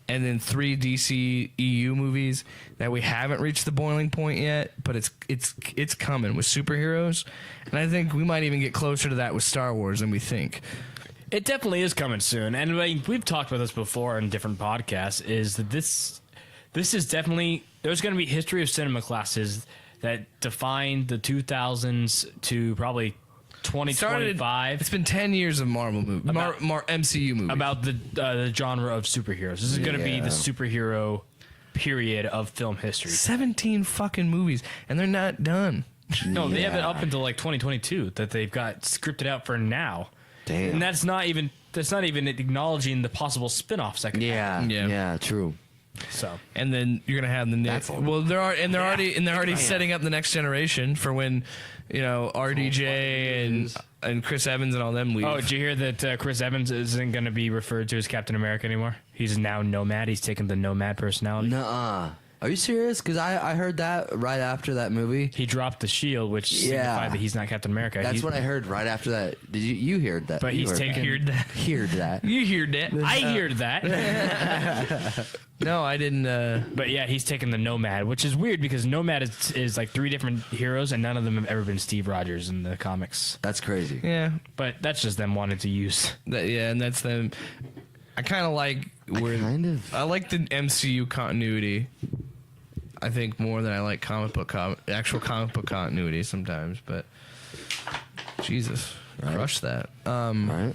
and then 3 DCEU movies that we haven't reached the boiling point yet, but it's coming with superheroes, and I think we might even get closer to that with Star Wars than we think. It definitely is coming soon, and we've talked about this before in different podcasts. Is that this is definitely there's going to be history of cinema classes that define the 2000s to probably 2025. It's been 10 years of Marvel movies, MCU movies. About the genre of superheroes. This is going to be the superhero period of film history. 17 fucking movies, and they're not done. No, they have it up until like 2022 that they've got scripted out for now. Damn. And that's not even acknowledging the possible spin-offs that could happen. Yeah, true. So, and then you're gonna have the next. Well, they're already setting up the next generation for when, RDJ and Chris Evans and all them leave. oh, did you hear that Chris Evans isn't going to be referred to as Captain America anymore? He's now Nomad. He's taken the Nomad personality. Nuh-uh. Are you serious? Because I heard that right after that movie. He dropped the shield, which signified that he's not Captain America. That's what I heard right after that. Did you heard that? But he's taken. Heard that. Heard that. You heard that. I heard that. No, I didn't. But yeah, he's taken the Nomad, which is weird because Nomad is like 3 different heroes, and none of them have ever been Steve Rogers in the comics. That's crazy. Yeah, But that's just them wanting to use. and that's them. I kind of like I like the MCU continuity. I think more than I like actual comic book continuity sometimes, but Jesus, crush that. Right.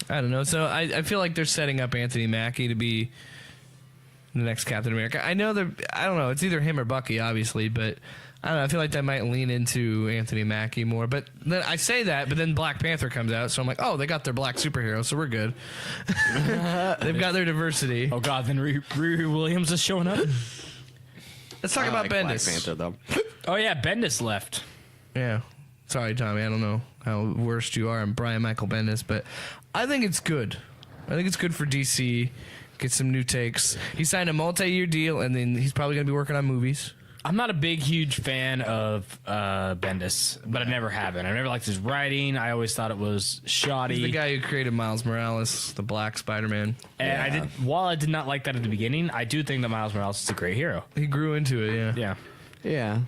I don't know. So I feel like they're setting up Anthony Mackie to be the next Captain America. I know I don't know. It's either him or Bucky, obviously, but I don't know. I feel like that might lean into Anthony Mackie more. But then I say that, but then Black Panther comes out, so I'm like, oh, they got their black superhero, so we're good. They've got their diversity. Oh God, then Riri Williams is showing up. Let's talk about Bendis. Black Panther, though. Oh yeah, Bendis left. Yeah. Sorry, Tommy. I don't know how worst you are in Brian Michael Bendis, but I think it's good. I think it's good for DC. Get some new takes. He signed a multi-year deal, and then he's probably going to be working on movies. I'm not a big, huge fan of Bendis, but I never have been. I never liked his writing. I always thought it was shoddy. He's the guy who created Miles Morales, the Black Spider-Man. And while I did not like that at the beginning, I do think that Miles Morales is a great hero. He grew into it, yeah. Yeah. Yeah.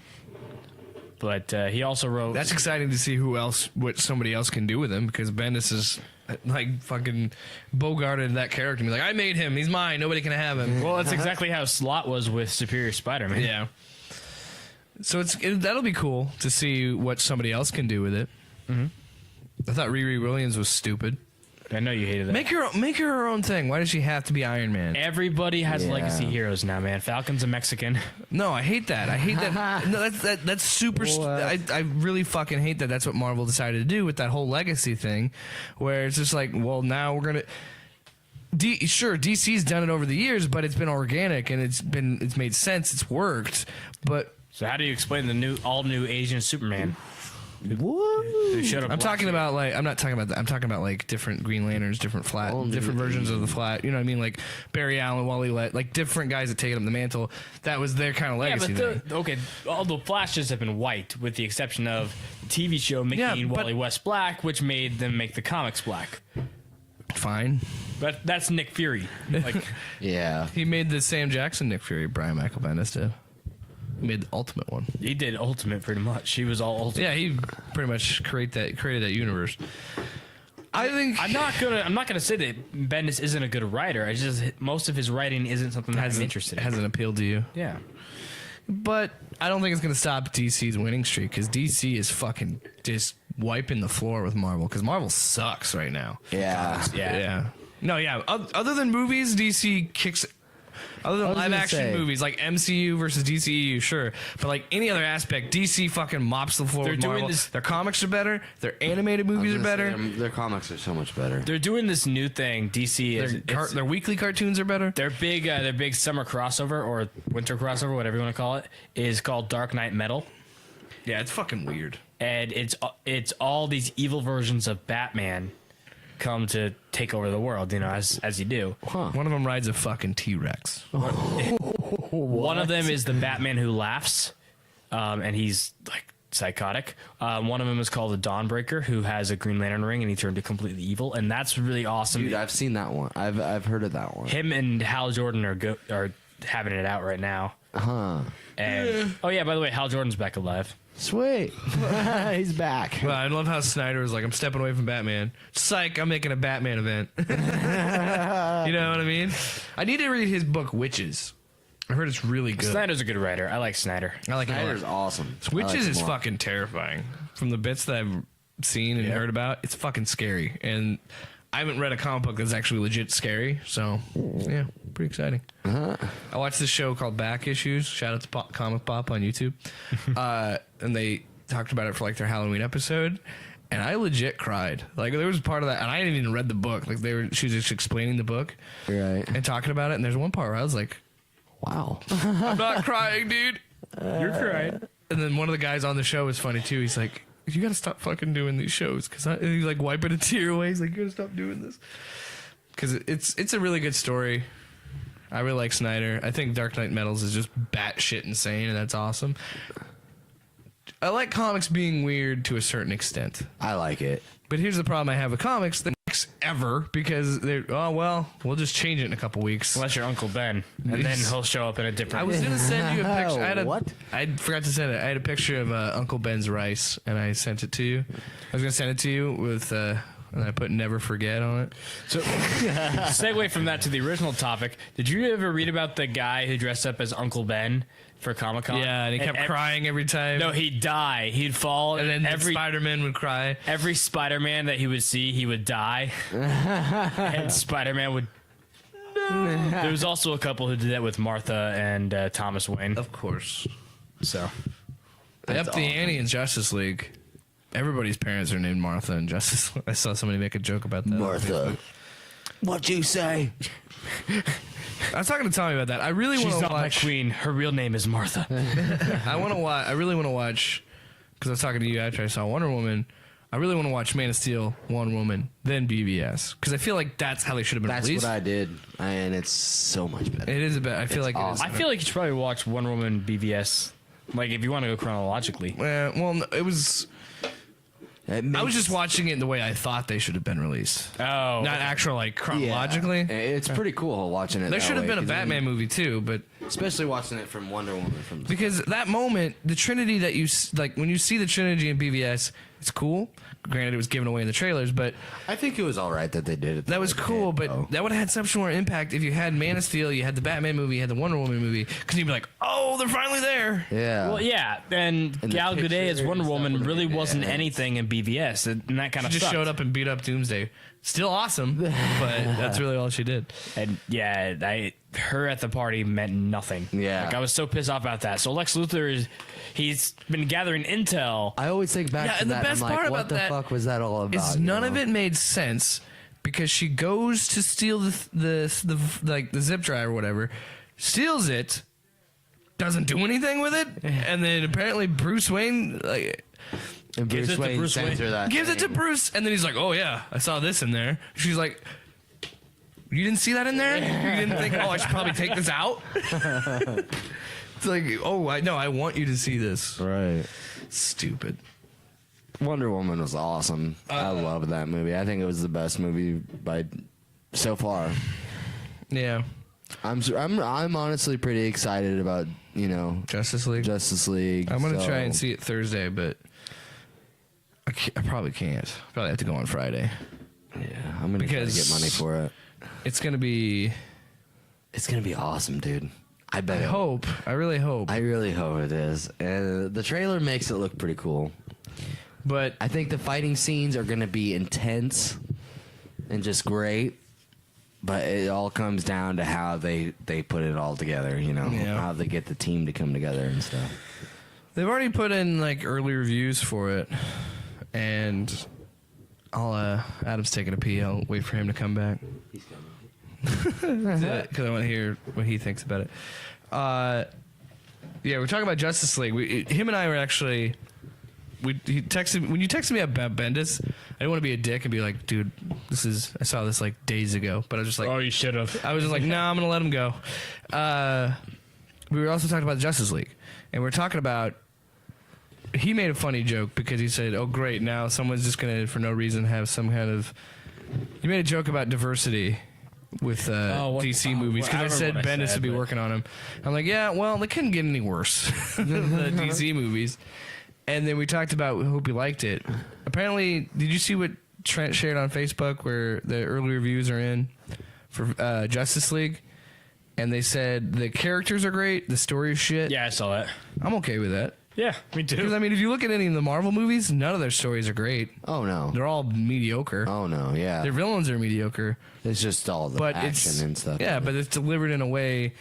But he also wrote... That's exciting to see what somebody else can do with him, because Bendis is like fucking bogarted that character. He's like, I made him. He's mine. Nobody can have him. Well, that's exactly how Slott was with Superior Spider-Man. Yeah. So that'll be cool to see what somebody else can do with it. Mm-hmm. I thought Riri Williams was stupid. I know you hated that. Make her her own thing. Why does she have to be Iron Man? Everybody has legacy heroes now, man. Falcon's a Mexican. No, I hate that. I hate that. No, that's super. I really fucking hate that. That's what Marvel decided to do with that whole legacy thing, where it's just like, well, now we're gonna. Sure, DC's done it over the years, but it's been organic and it's made sense. It's worked, but. So how do you explain the all new Asian Superman? What? Who showed up I'm last talking year. about like I'm not talking about that. I'm talking about like different Green Lanterns, different different versions of the Flat. You know what I mean? Like Barry Allen, Wally Lett, like different guys that taken up the mantle. That was their kind of Yeah, legacy. but okay, all the Flashes have been white, with the exception of the TV show making but- Wally West black, which made them make the comics black. Fine. But that's Nick Fury. Like, Yeah. He made the Sam Jackson Nick Fury. Brian Michael Bendis did. He made the Ultimate one. he did Ultimate pretty much. He was all Ultimate. Yeah, he pretty much created that universe. I think I'm not gonna say that Bendis isn't a good writer. I just most of his writing isn't something that I'm interested in. hasn't appealed to you. Yeah. But I don't think it's going to stop DC's winning streak because DC is fucking just wiping the floor with Marvel because Marvel sucks right now. Yeah. Yeah. No, yeah. Other than movies, DC kicks. Other than was live gonna action say- movies like MCU versus DCEU, sure. But like any other aspect, DC fucking mops the floor They're with doing Marvel. this- Their comics are better. Their animated movies are better. Their comics are so much better. They're doing this new thing. DC is Their weekly cartoons are better. their big summer crossover or winter crossover, whatever you want to call it, is called Dark Knight Metal. Yeah, it's fucking weird. And it's all these evil versions of Batman come to take over the world, you know, as you do. One of them rides a fucking T-Rex. One of them is the Batman who laughs, and he's like psychotic. One of them is called the Dawnbreaker, who has a Green Lantern ring and he turned to completely evil, and that's really awesome. Dude, I've seen that one. I've heard of that one. Him and Hal Jordan are having it out right now. Huh. And oh yeah, by the way, Hal Jordan's back alive. Sweet. He's back. Well, I love how Snyder was like, I'm stepping away from Batman. Psych, I'm making a Batman event. You know what I mean? I need to read his book, Witches. I heard it's really good. Snyder's a good writer. I like Snyder. I like it a lot. Snyder's awesome. Witches I like is him a lot. fucking terrifying. From the bits that I've seen and heard about, it's fucking scary. And I haven't read a comic book that's actually legit scary. So, yeah, pretty exciting. I watched this show called Back Issues. Shout out to Comic Pop on YouTube. And they talked about it for like their Halloween episode. And I legit cried. Like there was part of that, and I hadn't even read the book. Like she was just explaining the book Right. and talking about it. And there's one part where I was like, Wow. I'm not crying, dude. You're crying. And then one of the guys on the show was funny too. He's like, "You gotta stop fucking doing these shows," because he's like wiping a tear away. He's like, "You gotta stop doing this," because it's a really good story. I really like Snyder. I think Dark Knight Metals is just batshit insane, and that's awesome. I like comics being weird to a certain extent, I like it. but here's the problem I have with comics: the next ever because they're we'll just change it in a couple weeks. Unless you're Uncle Ben, and then he'll show up in a different. I was gonna send you a picture. What? I forgot to send it. I had a picture of Uncle Ben's rice, and I sent it to you. I was gonna send it to you with, and I put "never forget" on it. So, segue from that to the original topic. Did you ever read about the guy who dressed up as Uncle Ben for Comic-Con? Yeah, and he kept crying every time. No, he'd die. He'd fall, and then every Spider-Man would cry. every Spider-Man that he would see, he would die, and Spider-Man would. There was also a couple who did that with Martha and Thomas Wayne. Of course. So They That's upped the awesome. ante in Justice League. Everybody's parents are named Martha in Justice League. I saw somebody make a joke about that. Martha. What'd you say? I was talking to Tommy about that. I really want she's to not my watch. queen. Her real name is Martha. I want to watch. I really want to watch because I was talking to you after I saw Wonder Woman. I really want to watch Man of Steel, Wonder Woman, then BVS because I feel like that's how they should have been That's released. what I did, and it's so much better. It is a bit. I feel It's like awesome. I feel like you should probably watch Wonder Woman BVS. Like if you want to go chronologically. well, no, it was. I was makes- just watching it the way I thought they should have been released, Oh, not actual like chronologically. Yeah. It's pretty cool watching it. There that should have way, been a 'cause then- Batman movie too, but especially watching it from Wonder Woman from. because that moment, the Trinity that you like when you see the Trinity in BVS, it's cool. Granted, it was given away in the trailers, but I think it was all right that they did it. that was cool. But that would have had such more impact if you had Man of Steel, you had the Batman movie, you had the Wonder Woman movie, because you'd be like, oh, they're finally there. Yeah. well, yeah. And the Gal Gadot as picture Wonder and stuff Woman would really make wasn't sense. anything in BVS, and that kind She of just showed up and beat up Doomsday. Still awesome, but that's really all she did. And yeah, her at the party meant nothing. Yeah. like I was so pissed off about that. So Lex Luthor he's been gathering intel. I always think back Yeah, to and the that. best I'm like, part what about the that fuck was that all about? Is you none know? of it made sense because she goes to steal the like the zip drive or whatever, steals it, doesn't do anything with it, and then apparently Bruce Wayne like And Gives Bruce it to Wayne Bruce sends Wayne. her that. Gives it to thing. Bruce, and then he's like, "Oh yeah, I saw this in there." She's like, "You didn't see that in there? You didn't think? Oh, I should probably take this out." It's like, "Oh, I want you to see this." Right. Stupid. Wonder Woman was awesome. I loved that movie. I think it was the best movie by so far. Yeah, I'm honestly pretty excited about Justice League. Justice League. I'm gonna try and so- see it Thursday, but I probably can't. Probably have to go on Friday. Yeah, I'm gonna try to Because- get money for it. It's gonna be. It's gonna be awesome, dude. I bet. I it- hope. I really hope. I really hope it is. And the trailer makes it look pretty cool. But I think the fighting scenes are gonna be intense and just great. But it all comes down to how they put it all together, Yeah. how they get the team to come together and stuff. they've already put in like early reviews for it, and Adam's taking a pee. I'll wait for him to come back. He's coming. Because I want to hear what he thinks about it. Yeah, we're talking about Justice League. Him and I were actually. He texted when you texted me about Bendis. I didn't want to be a dick and be like, dude, I saw this like days ago, but I was just like, Oh, you should have. I was just like, nah, I'm gonna let him go. We were also talking about the Justice League, and we're talking about. He made a funny joke because he said, "Oh, great, now someone's just gonna, for no reason, have some kind of." He made a joke about diversity with DC movies because I said Bendis would be working on them. I'm like, yeah, well, they couldn't get any worse than the DC movies. And then we talked about hope you liked it. Apparently, did you see what Trent shared on Facebook where the early reviews are in for Justice League? And they said the characters are great, the story is shit. Yeah, I saw that. I'm okay with that. Yeah, me Because, too. I mean, if you look at any of the Marvel movies, none of their stories are great. Oh no. They're all mediocre. Oh no. Yeah. Their villains are mediocre. It's just all the But action it's and stuff. Yeah, but it's delivered in a way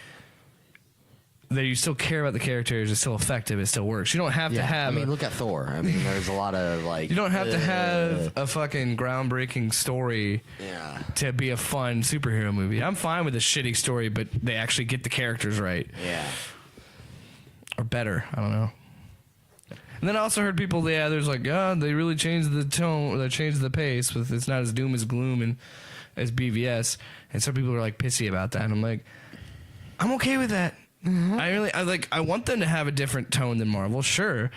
that you still care about the characters. It's still effective. It still works. You don't have to have. I mean, look at Thor. I mean, there's a lot of like. you don't have to have a fucking groundbreaking story Yeah. to be a fun superhero movie. I'm fine with a shitty story, but they actually get the characters right Yeah. or better. I don't know. And then I also heard people, there's like, they really changed the tone, they changed the pace. With it's not as doom as gloom and as BVS, and some people are like pissy about that. And I'm like, I'm okay with that. I want them to have a different tone than Marvel, sure,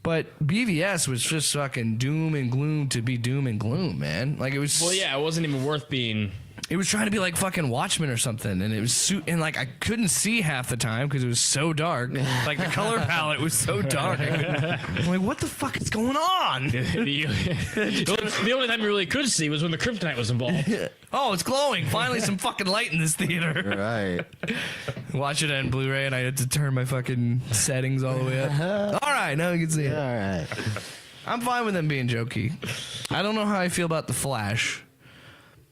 but BVS was just fucking doom and gloom to be doom and gloom, man. Like it was. Well, yeah, it wasn't even worth being. It was trying to be like fucking Watchmen or something, and it was and like I couldn't see half the time because it was so dark. Like the color palette was so dark. I'm like, what the fuck is going on? The only time you really could see was when the kryptonite was involved. Oh, it's glowing! Finally, some fucking light in this theater. Right. Watch it on Blu-ray, and I had to turn my fucking settings all the way up. All right, now you can see it. All right. I'm fine with them being jokey. I don't know how I feel about the Flash.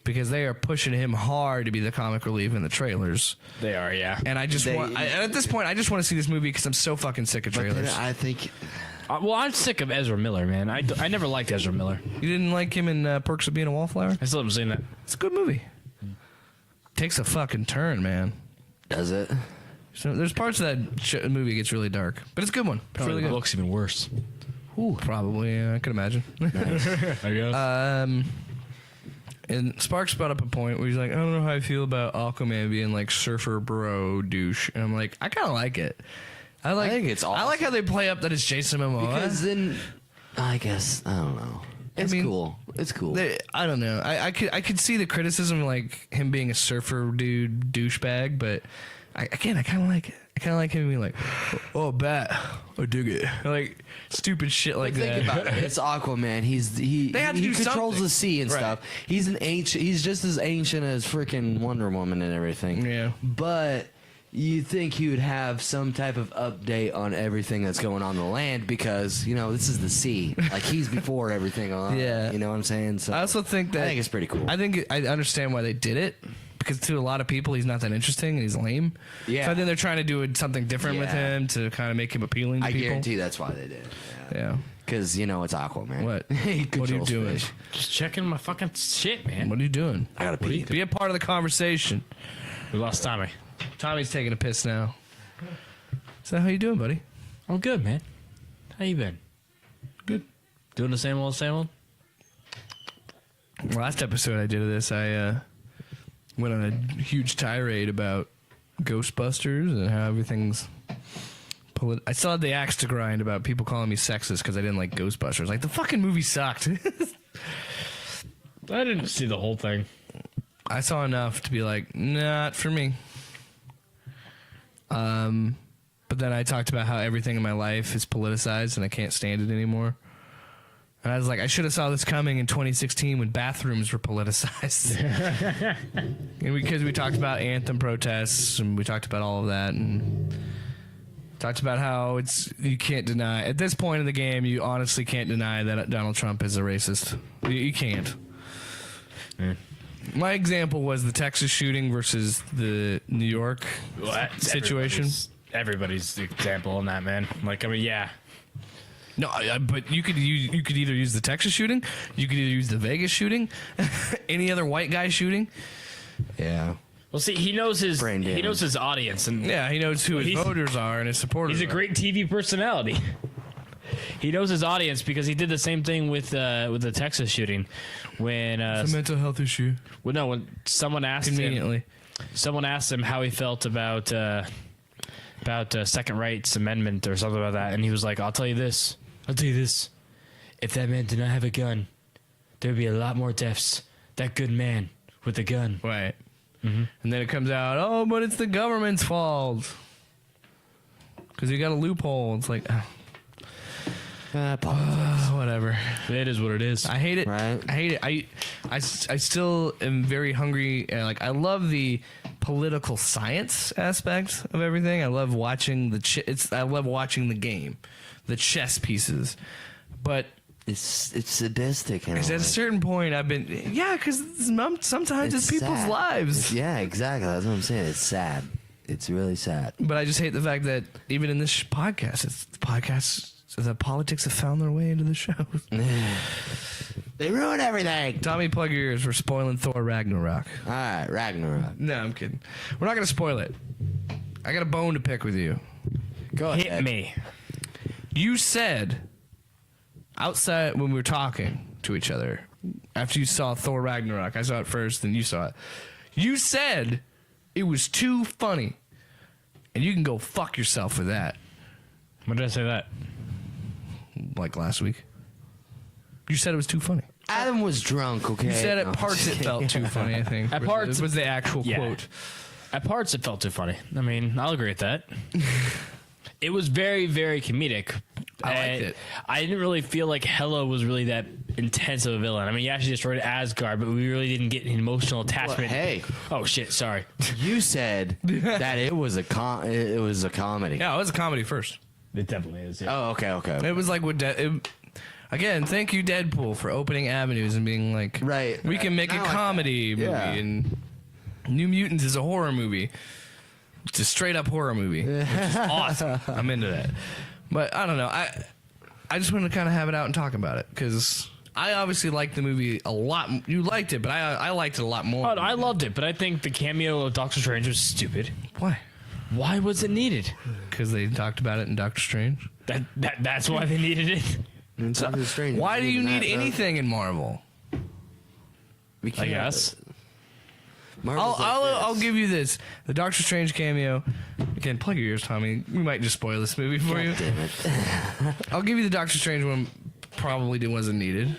Because they are pushing him hard to be the comic relief in the trailers. They are, yeah. And I just and at this point, I just want to see this movie because I'm so fucking sick of But then trailers. I think. Well, I'm sick of Ezra Miller, man. I never liked Ezra Miller. You didn't like him in Perks of Being a Wallflower? I still haven't seen that. It's a good movie. Takes a fucking turn, man. Does it? So there's parts of that movie gets really dark, but it's a good one. It's really the good. book's even worse. Ooh, probably. Yeah, I could imagine. I guess. And Sparks brought up a point where he's like, I don't know how I feel about Aquaman being like surfer bro douche, and I'm like, I kind of like it. I think it's I like how they play up that it's Jason Momoa. Because then, I guess I don't know. It's cool. It's cool. I don't know. I could see the criticism like him being a surfer dude douchebag, but I kind of like it. I kind of like him being like, oh, bat, I dig it, like stupid shit like that. Think about it. It's Aquaman. They have to he do controls something. the sea and Right. stuff. He's an ancient. He's just as ancient as freaking Wonder Woman and everything. Yeah. But you think he would have some type of update on everything that's going on the land because this is the sea. Like he's before everything on. Yeah. You know what I'm saying? So I also think that I think it's pretty cool. I think I understand why they did it. Because to a lot of people, he's not that interesting and he's lame. Yeah. So I think they're trying to do something different with Yeah. him to kind of make him appealing to I people. guarantee that's why they did it. Yeah. Because it's Aquaman. What? He What are you controls doing? fish. Just checking my fucking shit, man. What are you doing? I gotta pee. Be a part of the conversation. We lost Tommy. Tommy's taking a piss now. So how you doing, buddy? I'm good, man. How you been? Good. Doing the same old, same old? Last episode I did of this, I went on a huge tirade about Ghostbusters and how everything's... I still had the axe to grind about people calling me sexist because I didn't like Ghostbusters. Like, the fucking movie sucked. I didn't see the whole thing. I saw enough to be like, not for me. But then I talked about how everything in my life is politicized and I can't stand it anymore. And I was like, I should have saw this coming in 2016 when bathrooms were politicized. And because we talked about anthem protests and we talked about all of that and talked about how you can't deny at this point in the game, you honestly can't deny that Donald Trump is a racist. You can't. My example was the Texas shooting versus the New York situation. Everybody's example on that, man. Like, I mean, yeah. No, but you could either use the Texas shooting, you could either use the Vegas shooting, any other white guy shooting. Yeah. Well, see, he knows his audience, and Yeah, he knows who his voters are and his supporters. he's a great TV personality. He knows his audience because he did the same thing with the Texas shooting when It's a mental health issue. when someone asked Conveniently. him how he felt about second rights amendment or something like that, and he was like, I'll tell you this, if that man did not have a gun, there would be a lot more deaths. That good man with the gun. Right. Mm-hmm. And then it comes out, oh, but it's the government's fault. Because you got a loophole. It's like, whatever. It is what it is. I hate it. Right. I hate it. I still am very hungry. And like, I love the political science aspect of everything. I love watching I love watching the game, the chess pieces. But It's sadistic. In a at way. a certain point, I've been because sometimes it's people's sad. lives. Yeah, exactly. That's what I'm saying. It's sad. It's really sad. But I just hate the fact that even in this podcast, the politics have found their way into the show. They ruin everything. Tommy, plug your ears. We're spoiling Thor Ragnarok. All right, Ragnarok. No, I'm kidding. We're not going to spoil it. I got a bone to pick with you. Go Hit ahead. me. You said outside when we were talking to each other after you saw Thor Ragnarok, I saw it first, then you saw it. You said it was too funny, and you can go fuck yourself for that. When did I say that? Like last week, you said it was too funny. Adam was drunk, okay? You said No, at parts it felt too funny. I think At parts- was the actual Yeah. quote. At parts, it felt too funny. I mean, I'll agree with that. It was very, very comedic. I liked And it. I didn't really feel like Hela was really that intense of a villain. I mean, he actually destroyed Asgard, but we really didn't get an emotional attachment. hey. Oh shit! Sorry. You said that it was a comedy. Yeah, it was a comedy first. It definitely is. Yeah. Oh, okay. It was like with again. Thank you, Deadpool, for opening avenues and being like, Right, we right. can make a I like comedy that. movie, Yeah. and New Mutants is a horror movie. It's a straight up horror movie, which is awesome. I'm into that. But I don't know. I just wanted to kind of have it out and talk about it because I obviously liked the movie a lot. You liked it, but I liked it a lot more. Oh, I loved it, but I think the cameo of Doctor Strange was stupid. Why? Why was it needed? Because they talked about it in Doctor Strange. That's why they needed it. And Doctor Strange Why was do you even need that, though. anything in Marvel? We I can't- guess. Marvel's like I'll this. give you this: the Doctor Strange cameo. Again, plug your ears, Tommy. We might just spoil this movie for you. Damn it. I'll give you the Doctor Strange one. Probably wasn't needed.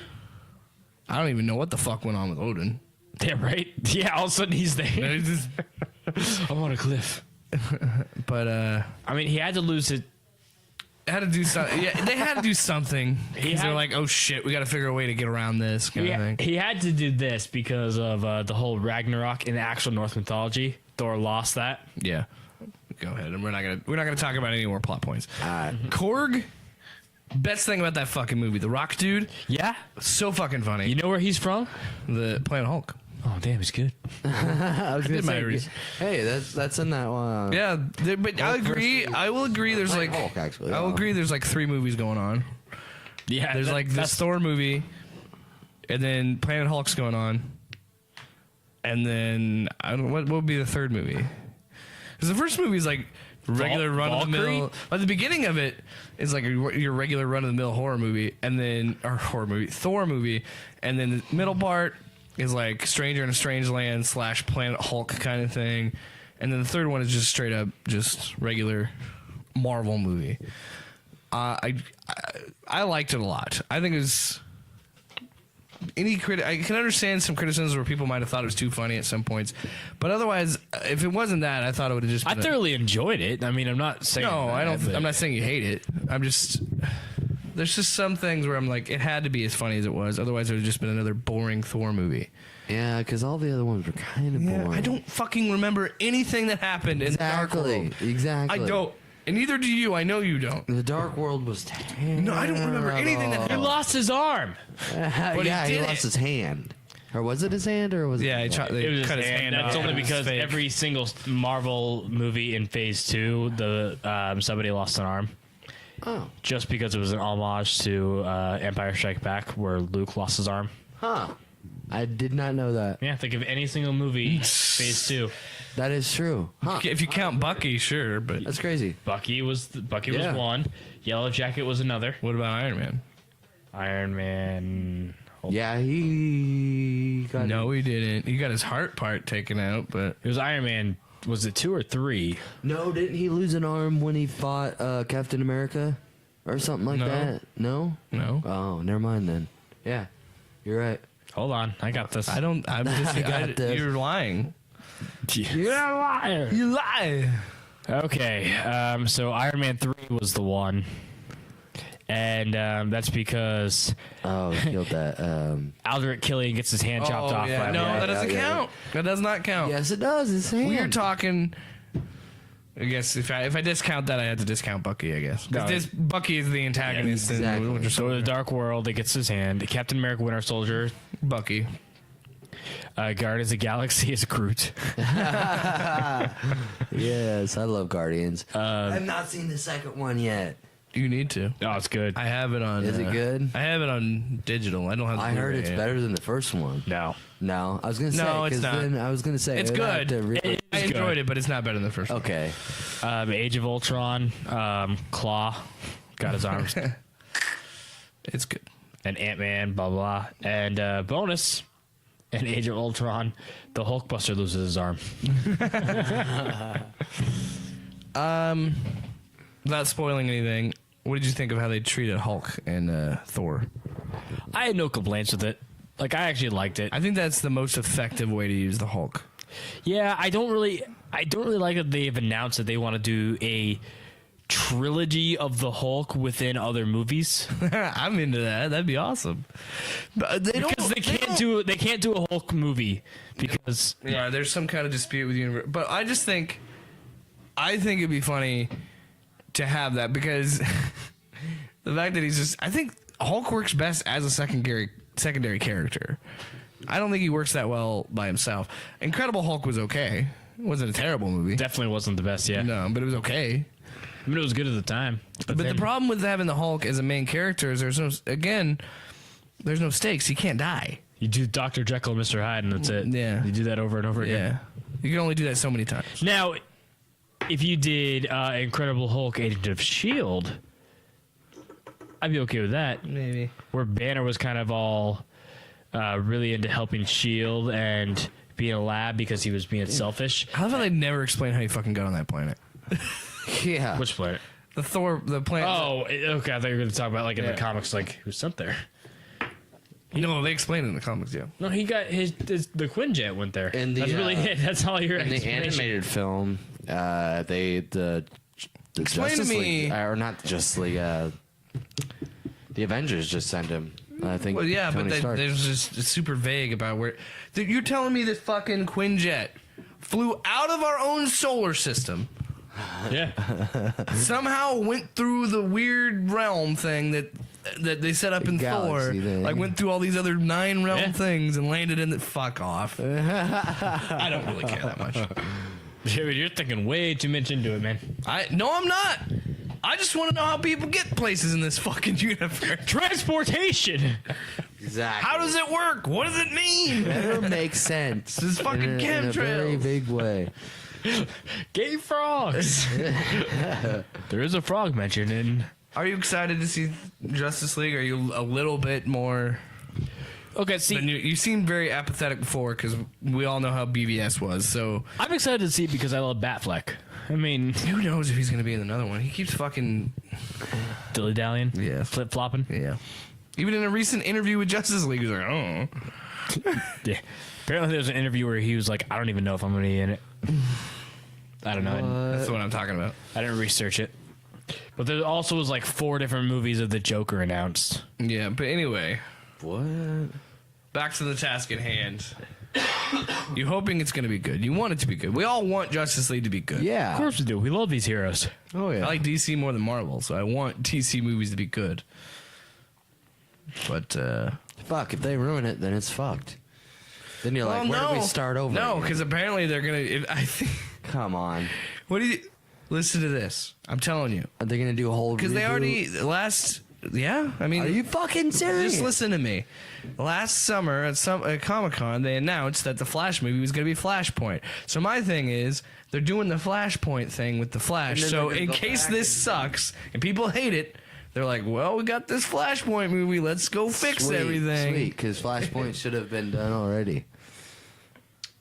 I don't even know what the fuck went on with Odin. Yeah, right. Yeah, all of a sudden he's there. I'm on a cliff. But I mean, he had to lose it. had to do something. Yeah, they had to do something. They're had- like, oh shit, we got to figure a way to get around this kind of thing. He had to do this because of the whole Ragnarok in the actual Norse mythology. Thor lost that. Yeah. Go ahead, and we're not gonna talk about any more plot points. Alright. Korg, best thing about that fucking movie, the Rock dude, Yeah. so fucking funny. You know where he's from? The Planet Hulk. Oh, damn, he's good. I was gonna did my say, research. hey, that's in that one. Yeah, but I Hulk agree. versus- I will agree. There's like, Hulk, actually, I will yeah. agree. There's like 3 movies going on. Yeah. There's like this Thor movie, and then Planet Hulk's going on, and then I don't what would be the third movie? Because the first movie is like regular run of the mill. Valkyrie? But the beginning of it is like your regular run of the mill horror movie, and then Thor movie, and then the middle part is like Stranger in a Strange Land / Planet Hulk kind of thing, and then the third one is just straight up just regular Marvel movie. I liked it a lot. I think it was. I can understand some criticisms where people might have thought it was too funny at some points, but otherwise, if it wasn't that, I thought it would have just. I thoroughly enjoyed it. I mean, I'm not saying. No, that, I don't. but- I'm not saying you hate it. I'm just. There's just some things where I'm like, it had to be as funny as it was. Otherwise, it would have just been another boring Thor movie. Yeah, because all the other ones were kind of boring. I don't fucking remember anything that happened in the Dark World. Exactly. I don't. And neither do you. I know you don't. The Dark World was terrible. No, I don't remember anything that He lost his arm. But yeah, he he did lost it. his hand. Or was it his hand, or was it? Yeah, his leg? they It was cut his hand That's off. only It was because fake. every single Marvel movie in Phase 2, somebody lost an arm. Oh, Just because it was an homage to Empire Strikes Back, where Luke lost his arm. huh. I did not know that. Yeah, think of any single movie, Phase 2. That is true. Huh. If you count Bucky, sure, but That's crazy. Bucky was Yeah. one. Yellow Jacket was another. what about Iron Man? Iron Man. Yeah, he got No, he didn't. He got his heart part taken out, but It was Iron Man. Was it 2 or 3? No, didn't he lose an arm when he fought Captain America or something like No. that? No. no. Oh, never mind then. Yeah, you're right. Hold on, I got this. I don't. I'm just. I got this. You're lying. You're a liar. You lie. Okay, so Iron Man 3 was the one. And that's because Oh, he killed that. Aldrich Killian gets his hand chopped off. yeah. By No, one. that doesn't yeah. count. That does not count. Yes, it does. His hand. We're talking. I guess if I discount that, I had to discount Bucky. I guess 'Cause No. Bucky is the antagonist Yeah, exactly. in Winter So the Soldier. Dark World, it gets his hand. Captain America, Winter Soldier, Bucky. Guardians of the Galaxy is Groot. Yes, I love Guardians. I've not seen the second one yet. You need to. Oh, it's good. I have it on. Is it good? I have it on digital. I don't have. The I heard Blu-ray it's yet. better than the first one. No. No, I was gonna say. No, it's 'cause not. Then I was gonna say It's I'd have good. to re- It I is enjoyed good. it, but it's not better than the first one. okay. Age of Ultron, Claw, got his arms, It's good. and Ant-Man, blah, blah. And bonus, in Age of Ultron, the Hulkbuster loses his arm. Without spoiling anything, what did you think of how they treated Hulk and Thor? I had no complaints with it. Like, I actually liked it. I think that's the most effective way to use the Hulk. Yeah, I don't really like that they've announced that they want to do a trilogy of the Hulk within other movies I'm into that. That'd be awesome. But they because they can't do a Hulk movie because Yeah, there's some kind of dispute with the universe. But I think it'd be funny to have that because the fact that I think Hulk works best as a secondary character. I don't think he works that well by himself. Incredible Hulk was okay. It wasn't a terrible movie. definitely wasn't the best. Yeah, No, but it was okay. I mean it was good at the time. But the problem with having the Hulk as a main character is there's no stakes. He can't die. You do Dr. Jekyll and Mr. Hyde, and that's it. Yeah. You do that over and over again. Yeah. You can only do that so many times. Now, if you did Incredible Hulk Agent of S.H.I.E.L.D., I'd be okay with that. Maybe. Where Banner was kind of all really into helping S.H.I.E.L.D. and being a lab because he was being selfish. I love how they never explain how he fucking got on that planet. Yeah. Which planet? The planet. Oh, okay. I thought you were going to talk about, like, in Yeah. the comics, like, who was sent there. No, they explain it in the comics, yeah. No, he got the Quinjet went there. In the, That's really it. That's all your In the explanation. animated film, the Explain to Justice me- League, or not the Justice League, the Avengers just sent him. I think. Well, yeah, Tony but Stark. there's just it's super vague about where. You're telling me this fucking Quinjet flew out of our own solar system, Yeah. somehow went through the weird realm thing that they set up in Thor, Galaxy thing. like went through all these other 9 realm Yeah. things and landed in the fuck off. I don't really care that much. You're thinking way too much into it, man. No, I'm not. I just want to know how people get places in this fucking universe. Transportation. Exactly. How does it work? What does it mean? Never makes sense. This is fucking in a very chemtrails. big way. Gay frogs. There is a frog mentioned in. Are you excited to see Justice League? Are you a little bit more? Okay, see, You seemed very apathetic before because we all know how BVS was. So I'm excited to see it because I love Batfleck. I mean, who knows if he's going to be in another one? He keeps fucking dilly dallying, Yeah. flip flopping. yeah. Even in a recent interview with Justice League, he was like, "Oh, Yeah. Apparently, there was an interview where he was like, "I don't even know if I'm going to be in it." I don't know. that's what I'm talking about." I didn't research it. But there also was like 4 different movies of the Joker announced. Yeah, but anyway, What? back to the task at hand. You hoping it's going to be good? You want it to be good. We all want Justice League to be good. Yeah. Of course we do. We love these heroes. Oh yeah. I like DC more than Marvel, so I want DC movies to be good. But Fuck. If they ruin it, then it's fucked. Then you're like, where do we start over? No, again? because apparently they're gonna. I think. Come on. What do you listen to this? I'm telling you, Are they gonna do a whole? because they reboot? already last. Yeah, I mean, Are you fucking serious? just listen to me. Last summer at Comic-Con, they announced that the Flash movie was going to be Flashpoint. So my thing is, they're doing the Flashpoint thing with the Flash. And then So they're gonna in go case back this and- sucks and people hate it, they're like, well, we got this Flashpoint movie. Let's go fix everything. Sweet, because Flashpoint should have been done already.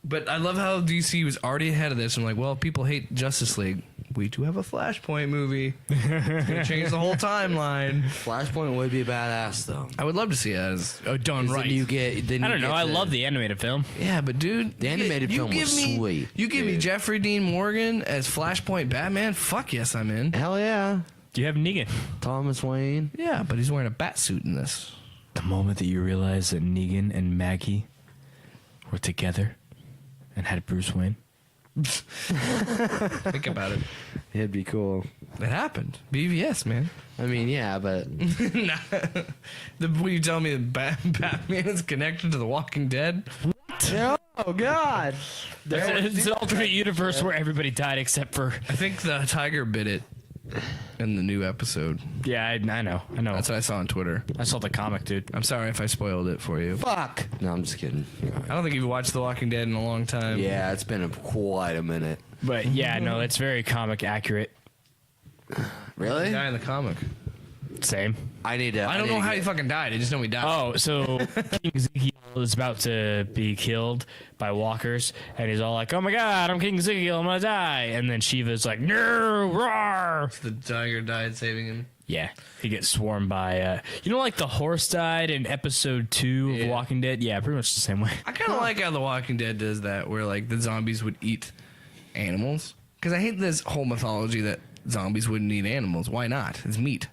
But I love how DC was already ahead of this. I'm like, well, people hate Justice League. We do have a Flashpoint movie. It's going to change the whole timeline. Flashpoint would be badass though. I would love to see it as done 'Cause right. Then you get. Then I you don't know. get I the- love the animated film. Yeah, but dude, The animated film was sweet, You give me dude. Jeffrey Dean Morgan as Flashpoint Batman. Fuck yes, I'm in. Hell yeah, Do you have Negan? Thomas Wayne. Yeah, but he's wearing a bat suit in this. The moment that you realize that Negan and Maggie were together and had Bruce Wayne. Think about it. It'd be cool. It happened. BVS, man. I mean, yeah, but Will you tell me that Batman is connected to The Walking Dead? oh god, It's an alternate universe where everybody died except for. I think the tiger bit it in the new episode. Yeah, I know. That's what I saw on Twitter. I saw the comic, dude. I'm sorry if I spoiled it for you. fuck. No, I'm just kidding. I don't think you've watched The Walking Dead in a long time. Yeah, it's been quite a minute. But yeah, no, it's very comic accurate. Really? Guy in the comic. Same. I need to. I don't need know to how get- he fucking died. I just know he died. Oh, so King Ezekiel is about to be killed by walkers, and he's all like, "Oh my God, I'm King Ezekiel, I'm gonna die!" And then Shiva's like, "No, roar!" The tiger died saving him. Yeah, he gets swarmed by, like the horse died in episode 2 of Yeah. Walking Dead. Yeah, pretty much the same way. I kind of like how The Walking Dead does that, where like the zombies would eat animals. Because I hate this whole mythology that zombies wouldn't eat animals. Why not? It's meat.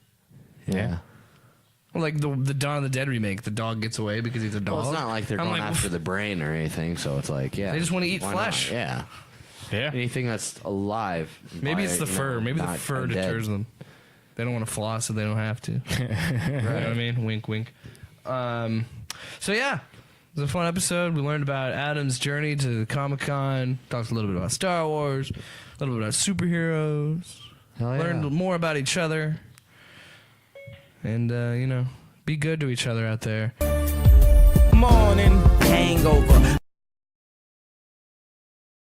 Yeah. Well, like the Dawn of the Dead remake, the dog gets away because he's a dog. Well, it's not like they're I'm going like, after the brain or anything, so it's like, yeah. They just wanna eat why flesh. not? Yeah. Yeah. Anything that's alive. Maybe it's the you know, fur. Maybe the not fur undead. deters them. They don't want to floss, so they don't have to. You know what I mean? Wink, wink. So yeah, it was a fun episode. We learned about Adam's journey to Comic-Con. Talked a little bit about Star Wars. A little bit about superheroes. Hell yeah. Learned more about each other. And, be good to each other out there. Morning hangover.